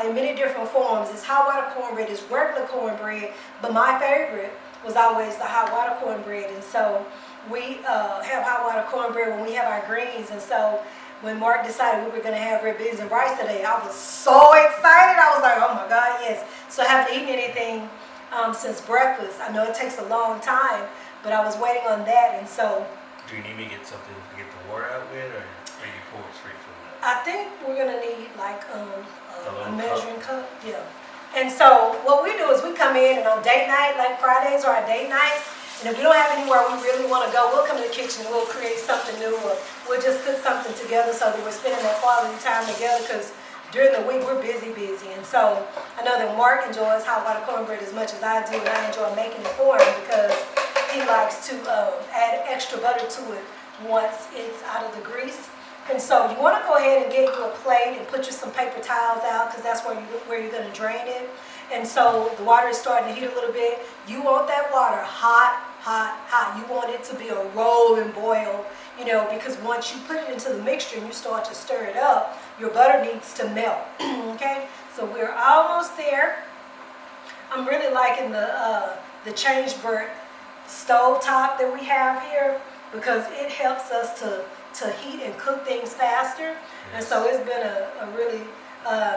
in many different forms. It's hot water cornbread, it's regular cornbread, but my favorite was always the hot water cornbread. And so we have hot water cornbread when we have our greens. And so when Mark decided we were going to have red beans and rice today, I was so excited. I was like, oh my God, yes. So I haven't eaten anything since breakfast. I know it takes a long time, but I was waiting on that. And so, do you need me to get something to get the water out with, or you pour it straight from that? I think we're going to need like a measuring cup. Yeah. And so what we do is we come in, and on date night, like Fridays are our date nights, and if we don't have anywhere we really want to go, we'll come to the kitchen and we'll create something new, or we'll just cook something together so that we're spending that quality time together, because during the week we're busy. And so I know that Mark enjoys hot water cornbread as much as I do, and I enjoy making it for him because he likes to add extra butter to it once it's out of the grease. And so you want to go ahead and get you a plate and put you some paper towels out, because that's where you're going to drain it. And so the water is starting to heat a little bit. You want that water hot. You want it to be a rolling boil, because once you put it into the mixture and you start to stir it up, your butter needs to melt. Okay, so we're almost there. I'm really liking the Changebird stove top that we have here, because it helps us to heat and cook things faster. And so it's been a really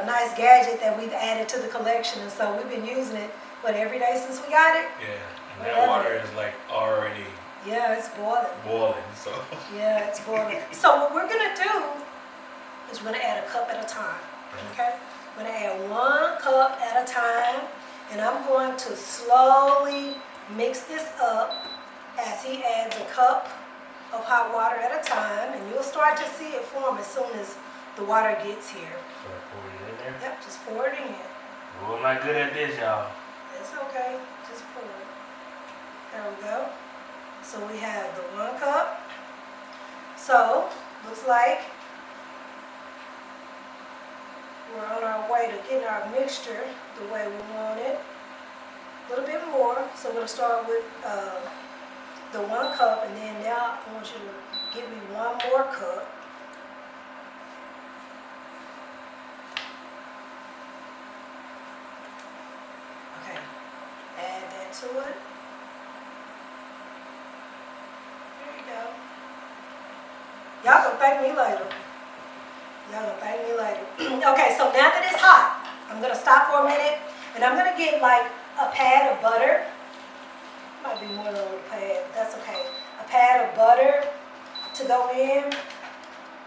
nice gadget that we've added to the collection. And so we've been using it, every day since we got it? Yeah, and that water is like already... Yeah, it's boiling. So... Yeah, it's boiling. So what we're going to do is we're going to add a cup at a time, okay? I'm going to add 1 cup at a time, and I'm going to slowly mix this up as he adds a cup of hot water at a time, and you'll start to see it form as soon as the water gets here. So I pour it in there? Yep, just pour it in. Well, I'm not good at this, y'all. It's okay, just pour it. There we go. So we have the 1 cup. So, looks like we're on our way to getting our mixture the way we want it. a little bit more. So I'm going to start with the 1 cup, and then now I want you to give me 1 more cup. Okay, add that to it. There you go. Y'all gonna thank me later. Y'all gonna thank me later. Okay, so now that it's hot, I'm gonna stop for a minute, and I'm gonna get like a pad of butter. Might be more than a little pad, but that's okay. A pad of butter to go in,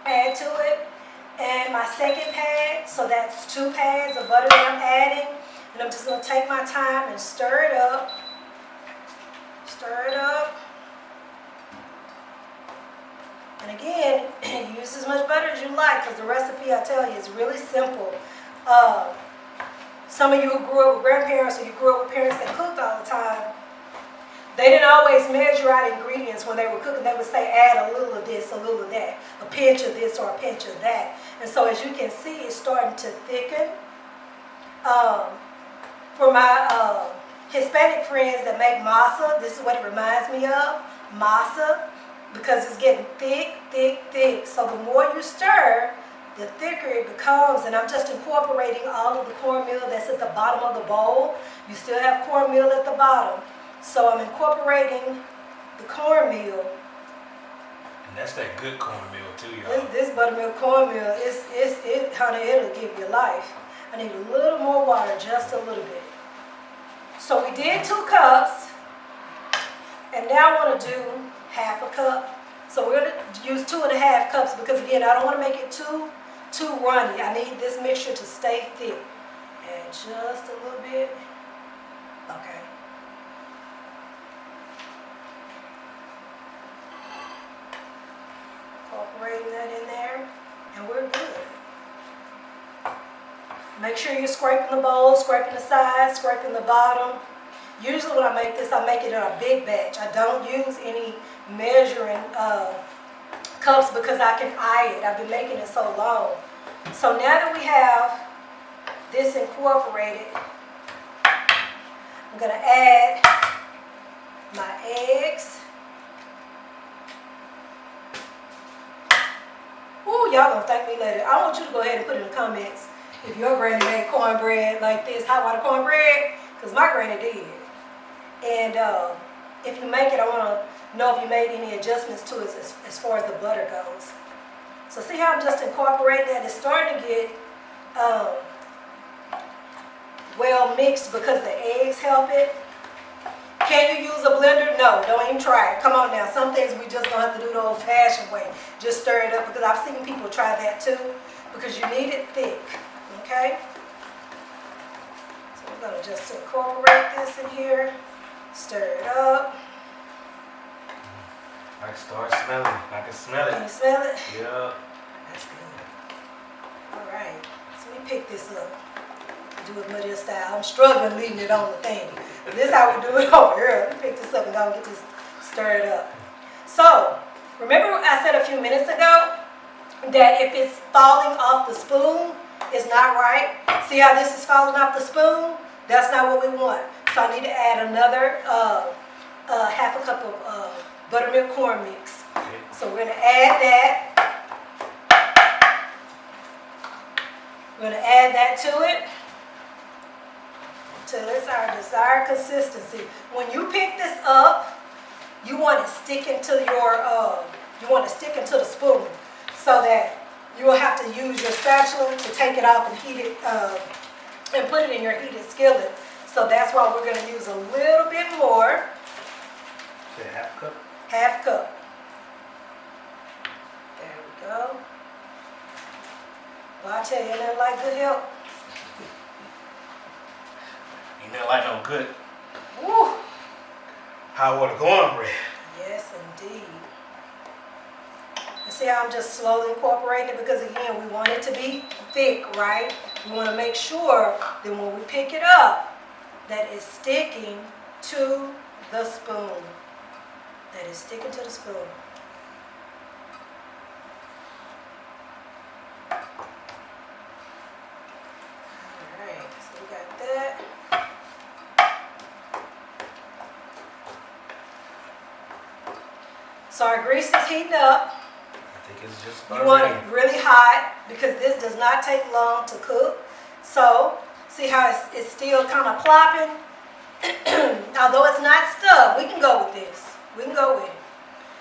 add to it, and my second pad, so that's 2 pads of butter that I'm adding, and I'm just gonna take my time and stir it up. Stir it up. And again, use as much butter as you like, because the recipe, I tell you, is really simple. Some of you who grew up with grandparents, or you grew up with parents that cooked all the time, they didn't always measure out ingredients when they were cooking. They would say, add a little of this, a little of that, a pinch of this or a pinch of that. And so as you can see, it's starting to thicken. For my Hispanic friends that make masa, this is what it reminds me of, masa, because it's getting thick, thick, thick. So the more you stir, the thicker it becomes. And I'm just incorporating all of the cornmeal that's at the bottom of the bowl. You still have cornmeal at the bottom. So I'm incorporating the cornmeal. And that's that good cornmeal too, y'all. This buttermilk cornmeal, honey, it'll give you life. I need a little more water, just a little bit. So we did 2 cups, and now I want to do half a cup. So we're going to use 2.5 cups because, again, I don't want to make it too runny. I need this mixture to stay thick. Add just a little bit. Okay. Incorporating that in there, and we're good. Make sure you're scraping the bowl, scraping the sides, scraping the bottom. Usually when I make this, I make it in a big batch. I don't use any measuring cups because I can eye it. I've been making it so long. So now that we have this incorporated, I'm going to add my eggs. Ooh, y'all gonna thank me later. I want you to go ahead and put in the comments if your granny made cornbread like this, hot water cornbread, because my granny did. And if you make it, I want to know if you made any adjustments to it as far as the butter goes. So see how I'm just incorporating that? It's starting to get well mixed because the eggs help it. Can you use a blender? No, don't even try it. Come on now. Some things we just don't have to do the old-fashioned way. Just stir it up, because I've seen people try that too, because you need it thick. Okay? So we're going to just incorporate this in here. Stir it up. I can start smelling. I can smell it. Can you smell it? Yeah. That's good. All right. So let me pick this up. Do it Maria style. I'm struggling leaving it on the thing. This is how we do it over here. Let me pick this up and go and get this stirred up. So, remember I said a few minutes ago that if it's falling off the spoon, it's not right. See how this is falling off the spoon? That's not what we want. So I need to add another half a cup of buttermilk corn mix. So we're going to add that. We're going to add that to it till it's our desired consistency. When you pick this up, you want it sticking to the spoon, so that you will have to use your spatula to take it off and heat it and put it in your heated skillet. So that's why we're going to use a little bit more. Say half cup? Half cup. There we go. Well, I tell you, nothing like good help. Ain't nothing like no good Woo! hot water cornbread. Yes, indeed. And see how I'm just slowly incorporating it, because again, we want it to be thick, right? We want to make sure that when we pick it up, that it's sticking to the spoon. That it's sticking to the spoon. Alright, so we got that. So our grease is heating up. I think it's just You about want ready. it really hot because this does not take long to cook. So, see how it's still kind of plopping? Although it's not stuck, we can go with this. We can go with it.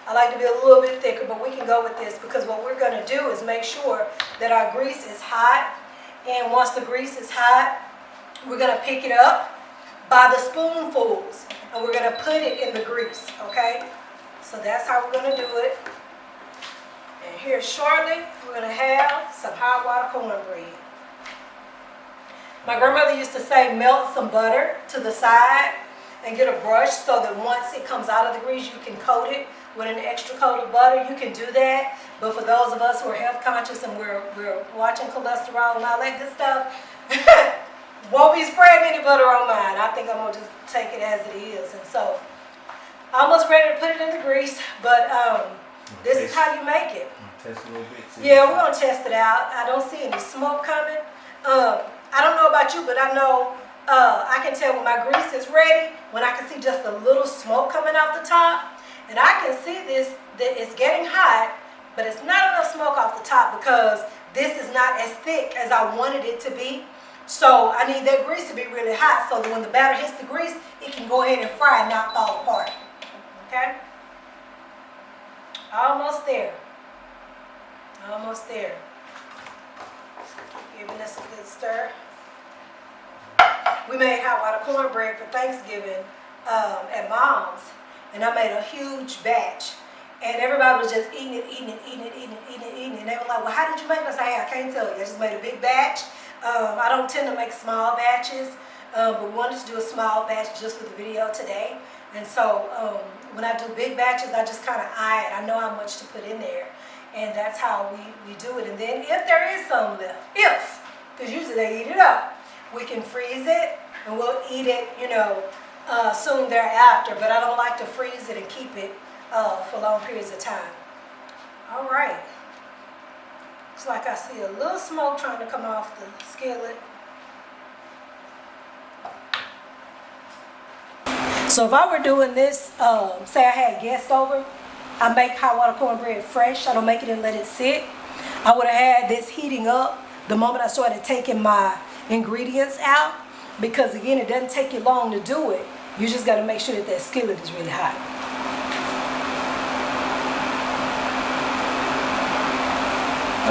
I like to be a little bit thicker, but we can go with this because what we're going to do is make sure that our grease is hot. And once the grease is hot, we're going to pick it up by the spoonfuls and we're going to put it in the grease, okay? So that's how we're going to do it. And here shortly, we're going to have some hot water cornbread. My grandmother used to say melt some butter to the side and get a brush so that once it comes out of the grease, you can coat it with an extra coat of butter. You can do that. But for those of us who are health conscious and we're watching cholesterol and all that good stuff, won't be spreading any butter on mine. I think I'm going to just take it as it is. And so, almost ready to put it in the grease, but this is how you make it. Test a little bit. Yeah, we're going to test it out. I don't see any smoke coming. I don't know about you, but I know I can tell when my grease is ready, when I can see just a little smoke coming off the top. And I can see this, that it's getting hot, but it's not enough smoke off the top because this is not as thick as I wanted it to be. So I need that grease to be really hot so that when the batter hits the grease, it can go ahead and fry and not fall apart. Okay? Almost there. Almost there. Giving this a good stir. We made hot water cornbread for Thanksgiving at Mom's, and I made a huge batch. And everybody was just eating it, and they were like, well, how did you make it? I said, hey, I can't tell you. I just made a big batch. I don't tend to make small batches, but we wanted to do a small batch just for the video today. And so when I do big batches, I just kind of eye it. I know how much to put in there. And that's how we do it. And then if there is some left, because usually they eat it up, we can freeze it and we'll eat it, soon thereafter. But I don't like to freeze it and keep it for long periods of time. All right. Looks like I see a little smoke trying to come off the skillet. So if I were doing this, say I had guests over, I make hot water cornbread fresh. I don't make it and let it sit. I would have had this heating up the moment I started taking my ingredients out, because again, it doesn't take you long to do it. You just got to make sure that that skillet is really hot.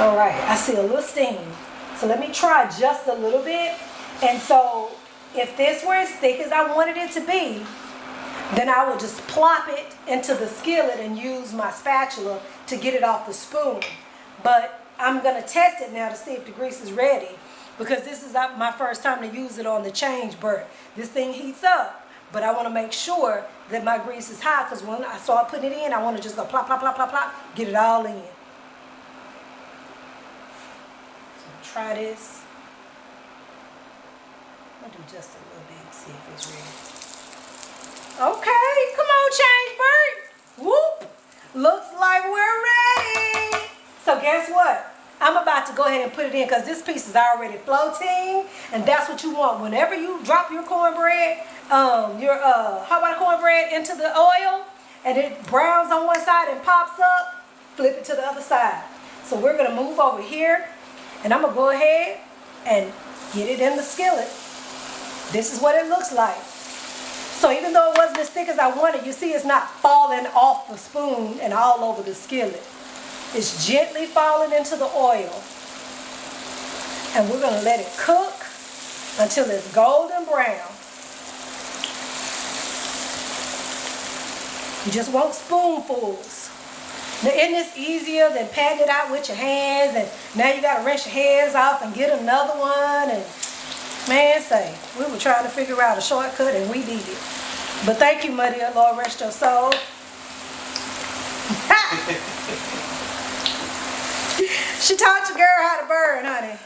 All right, I see a little steam. So let me try just a little bit. And so if this were as thick as I wanted it to be, then I would just plop it into the skillet and use my spatula to get it off the spoon. But I'm going to test it now to see if the grease is ready, because this is my first time to use it on the change bird. This thing heats up, but I want to make sure that my grease is hot, because when I start putting it in, I want to just go plop, plop, plop, plop, plop, get it all in. So try this. I'm going to do just a little bit, see if it's ready. Okay, come on, change bird. Whoop. Looks like we're ready. So guess what? I'm about to go ahead and put it in because this piece is already floating, and that's what you want. Whenever you drop your cornbread, your hot water cornbread into the oil, and it browns on one side and pops up, flip it to the other side. So we're gonna move over here, and I'm gonna go ahead and get it in the skillet. This is what it looks like. So even though it wasn't as thick as I wanted, you see it's not falling off the spoon and all over the skillet. It's gently falling into the oil. And we're going to let it cook until it's golden brown. You just want spoonfuls. Now, isn't this easier than patting it out with your hands? And now you got to rinse your hands off and get another one. And man, say, we were trying to figure out a shortcut and we did it. But thank you, my dear Lord, rest your soul. She taught your girl how to burn, honey.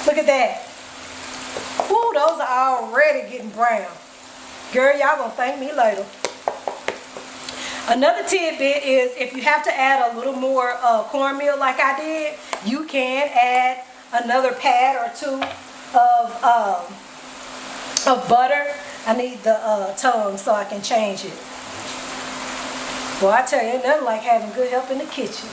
Look at that. Woo, those are already getting brown. Girl, y'all gonna thank me later. Another tidbit is if you have to add a little more cornmeal like I did, you can add another pad or two of butter. I need the tongue so I can change it. Well, I tell you, ain't nothing like having good help in the kitchen.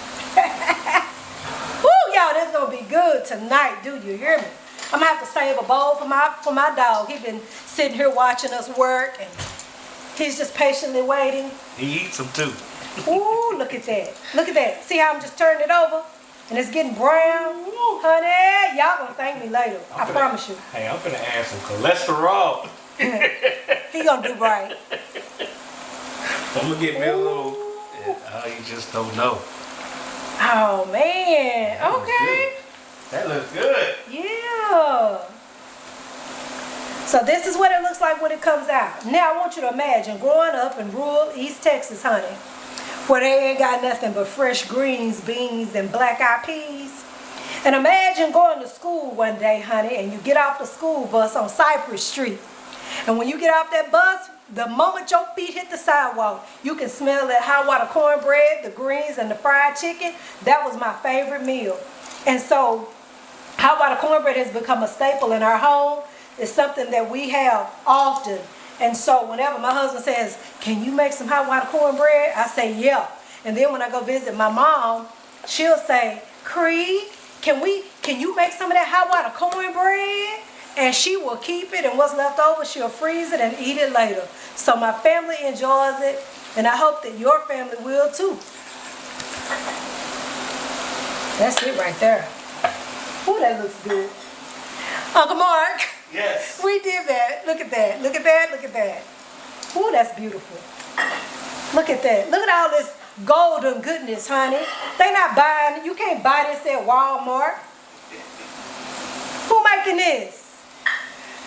Woo, y'all, this gonna be good tonight. Do you hear me? I'm gonna have to save a bowl for my dog. He been sitting here watching us work, and he's just patiently waiting. He eats them too. Ooh, look at that. Look at that. See how I'm just turning it over? And it's getting brown. Ooh, honey, y'all gonna thank me later. I promise you. Hey, I'm gonna add some cholesterol. He gonna do right. I'm gonna get me a little. Oh, you just don't know. Oh man. Okay. That looks good. Yeah. So this is what it looks like when it comes out. Now I want you to imagine growing up in rural East Texas, honey, where they ain't got nothing but fresh greens, beans, and black-eyed peas. And imagine going to school one day, honey, and you get off the school bus on Cypress Street. And when you get off that bus, the moment your feet hit the sidewalk, you can smell that hot water cornbread, the greens, and the fried chicken. That was my favorite meal. And so hot water cornbread has become a staple in our home. It's something that we have often. And so whenever my husband says, can you make some hot water cornbread? I say, yeah. And then when I go visit my mom, she'll say, Cree, can you make some of that hot water cornbread? And she will keep it, and what's left over, she'll freeze it and eat it later. So my family enjoys it, and I hope that your family will too. That's it right there. Ooh, that looks good. Uncle Mark. Yes. We did that. Look at that. Look at that. Look at that. Ooh, that's beautiful. Look at that. Look at all this golden goodness, honey. They not buying. You can't buy this at Walmart. Who making this?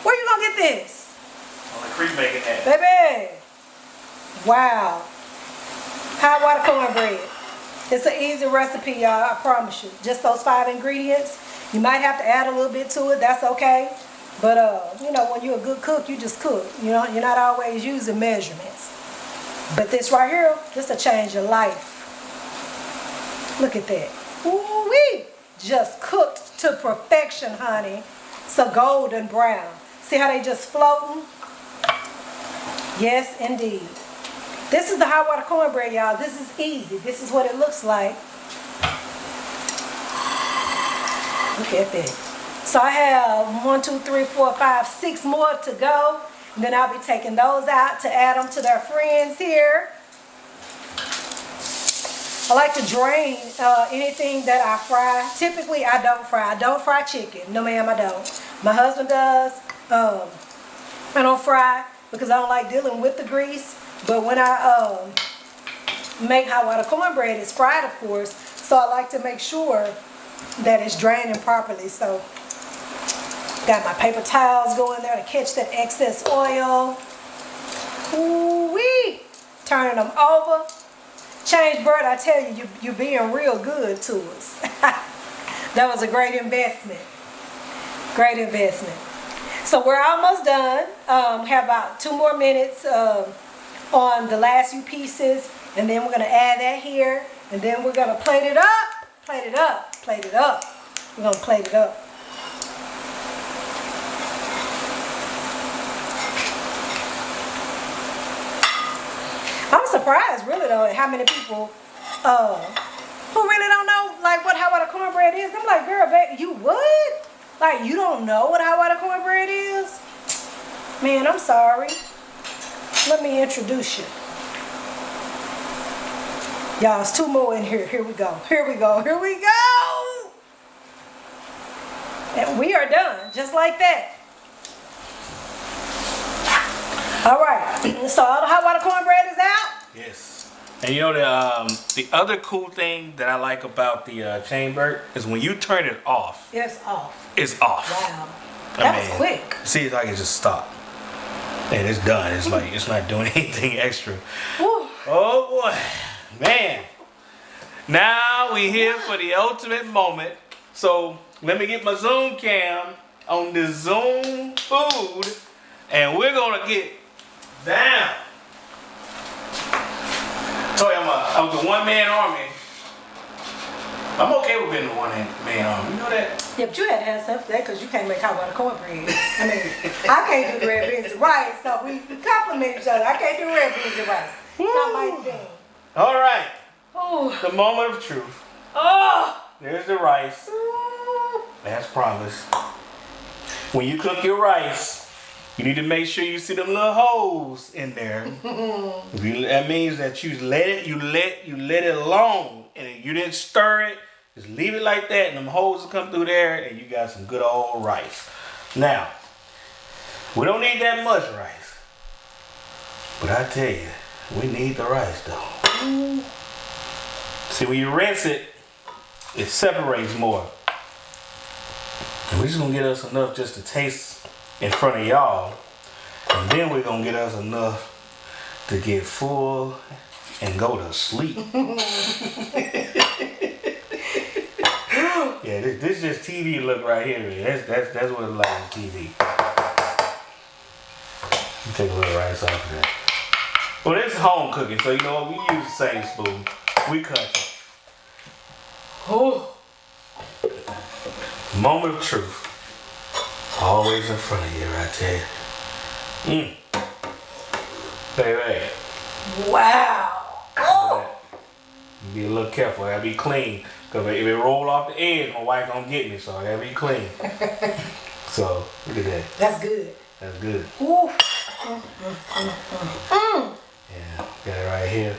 Where you gonna get this? Only Cree making that. Baby. Wow. Hot water cornbread. It's an easy recipe, y'all. I promise you. Just those 5 ingredients. You might have to add a little bit to it. That's okay. But, you know, when you're a good cook, you just cook. You know, you're not always using measurements. But this right here, this will change your life. Look at that. Ooh-wee. Just cooked to perfection, honey. It's a golden brown. See how they just floating? Yes, indeed. This is the hot water cornbread, y'all. This is easy. This is what it looks like. Look at that. So I have 1, 2, 3, 4, 5, 6 more to go. And then I'll be taking those out to add them to their friends here. I like to drain anything that I fry. Typically, I don't fry. I don't fry chicken. No, ma'am, I don't. My husband does. I don't fry because I don't like dealing with the grease. But when I make hot water cornbread, it's fried, of course. So I like to make sure that it's draining properly. So got my paper towels going there to catch that excess oil. Ooh-wee. Turning them over. Change Bird, I tell you, you're being real good to us. That was a great investment. Great investment. So we're almost done. Have about 2 more minutes on the last few pieces. And then we're going to add that here. And then we're going to plate it up. Plate it up. Plate it up. We're going to plate it up. I'm surprised, really, though, at how many people who really don't know, like, what hot water cornbread is. I'm like, girl, baby, you what? Like, you don't know what hot water cornbread is? Man, I'm sorry. Let me introduce you. Y'all, it's 2 more in here. Here we go. Here we go. Here we go. And we are done, just like that. All right, so all the hot water cornbread is out? Yes. And you know the other cool thing that I like about the chamber is when you turn it off. It's off. It's off. Wow. That was quick. See, it's like it just stopped. And it's done. It's like it's not doing anything extra. Woo. Oh boy. Man. Now we here for the ultimate moment. So let me get my Zoom cam on the Zoom food. And we're gonna get down. Told you I was a one-man army. I'm okay with being a one-man army. You know that? Yeah, but you had to have something there because you can't make hot water cornbread. I mean, I can't do red beans and rice, so we compliment each other. I can't do red beans and rice. It's not my thing. All right. Oh. The moment of truth. Oh. There's the rice. As promised. When you cook your rice, you need to make sure you see them little holes in there. That means that you let it alone, and you didn't stir it. Just leave it like that, and them holes will come through there, and you got some good old rice. Now, we don't need that much rice, but I tell you, we need the rice though. See, when you rinse it, it separates more. And we're just gonna get us enough just to taste in front of y'all, and then we're gonna get us enough to get full and go to sleep. Yeah, this just TV look right here. Man. That's what it's like on TV. Take a little rice off of that. Well, this is home cooking, so you know what? We use the same spoon. We cut it. Oh. Moment of truth. Always in front of you, I tell you. Baby. Wow. Oh. Be a little careful. I gotta be clean. Because if it roll off the edge, my wife gonna get me, so I gotta be clean. So, look at that. That's good. That's good. Ooh. Yeah, got it right here.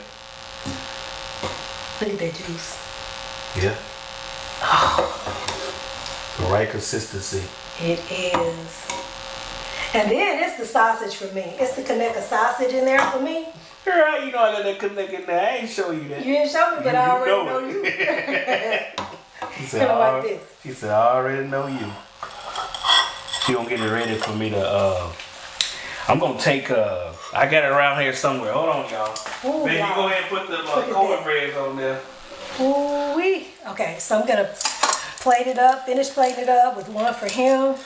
Look at that juice. Yeah. The right consistency. It is. And then it's the sausage for me. It's the Kaneka sausage in there for me. Girl, you know I got that connect in there. I ain't show you that. You didn't show me, but I already know you. She said, like this. She said, I already know you. She gonna get it ready for me to, I'm gonna take, I got it around here somewhere. Hold on, y'all. Ooh, Baby, you go ahead and put the cornbreads on there. Ooh-wee. Okay, so I'm gonna plate it up, finish plating it up with one for him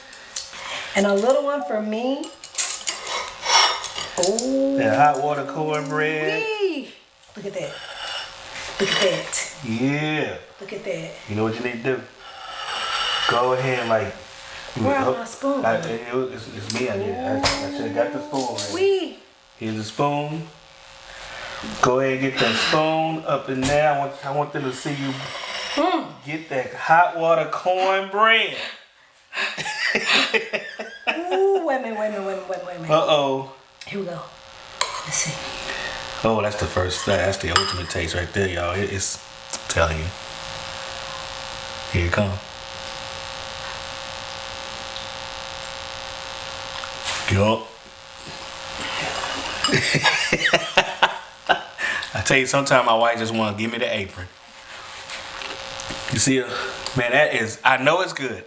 and a little one for me. Ooh. That hot water cornbread. Wee. Look at that. Look at that. Yeah. Look at that. You know what you need to do? Go ahead and like. Where's my spoon? It's me. I should have got the spoon. Right? Wee. Here's the spoon. Go ahead and get that spoon up in there. I want them to see you get that hot water cornbread. Ooh, wait a minute. Uh-oh. Here we go. Let's see. Oh, that's the first. That's the ultimate taste right there, y'all. It's I'm telling you. Here it comes. Yup. I tell you, sometimes my wife just want to give me the apron. You see, man, that is. I know it's good.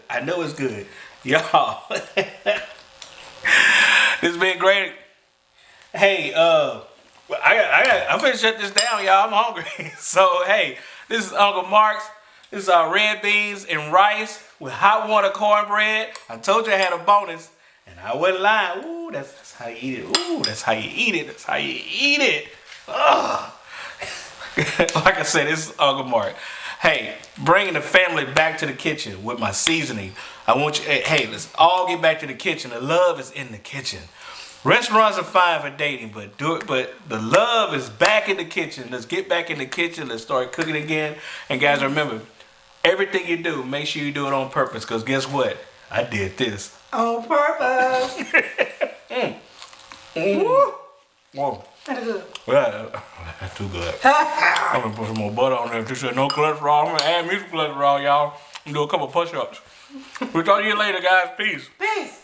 Y'all. This has been great. Hey, I'm finna shut this down, y'all. I'm hungry. So, hey, this is Uncle Mark's. This is our red beans and rice with hot water cornbread. I told you I had a bonus, and I wasn't lying. Ooh, that's how you eat it. Ooh, that's how you eat it. That's how you eat it. Ugh. Like I said, this is Uncle Mark. Hey, bringing the family back to the kitchen with my seasoning. I want you, hey, let's all get back to the kitchen. The love is in the kitchen. Restaurants are fine for dating, but the love is back in the kitchen. Let's get back in the kitchen. Let's start cooking again. And guys, remember, everything you do, make sure you do it on purpose. Because guess what? I did this. On purpose. Woo. Whoa. That's good. Well, that's too good. I'm gonna put some more butter on there. She said no cholesterol. I'm gonna add me some cholesterol, y'all. And do a couple push-ups. We'll talk to you later, guys. Peace. Peace.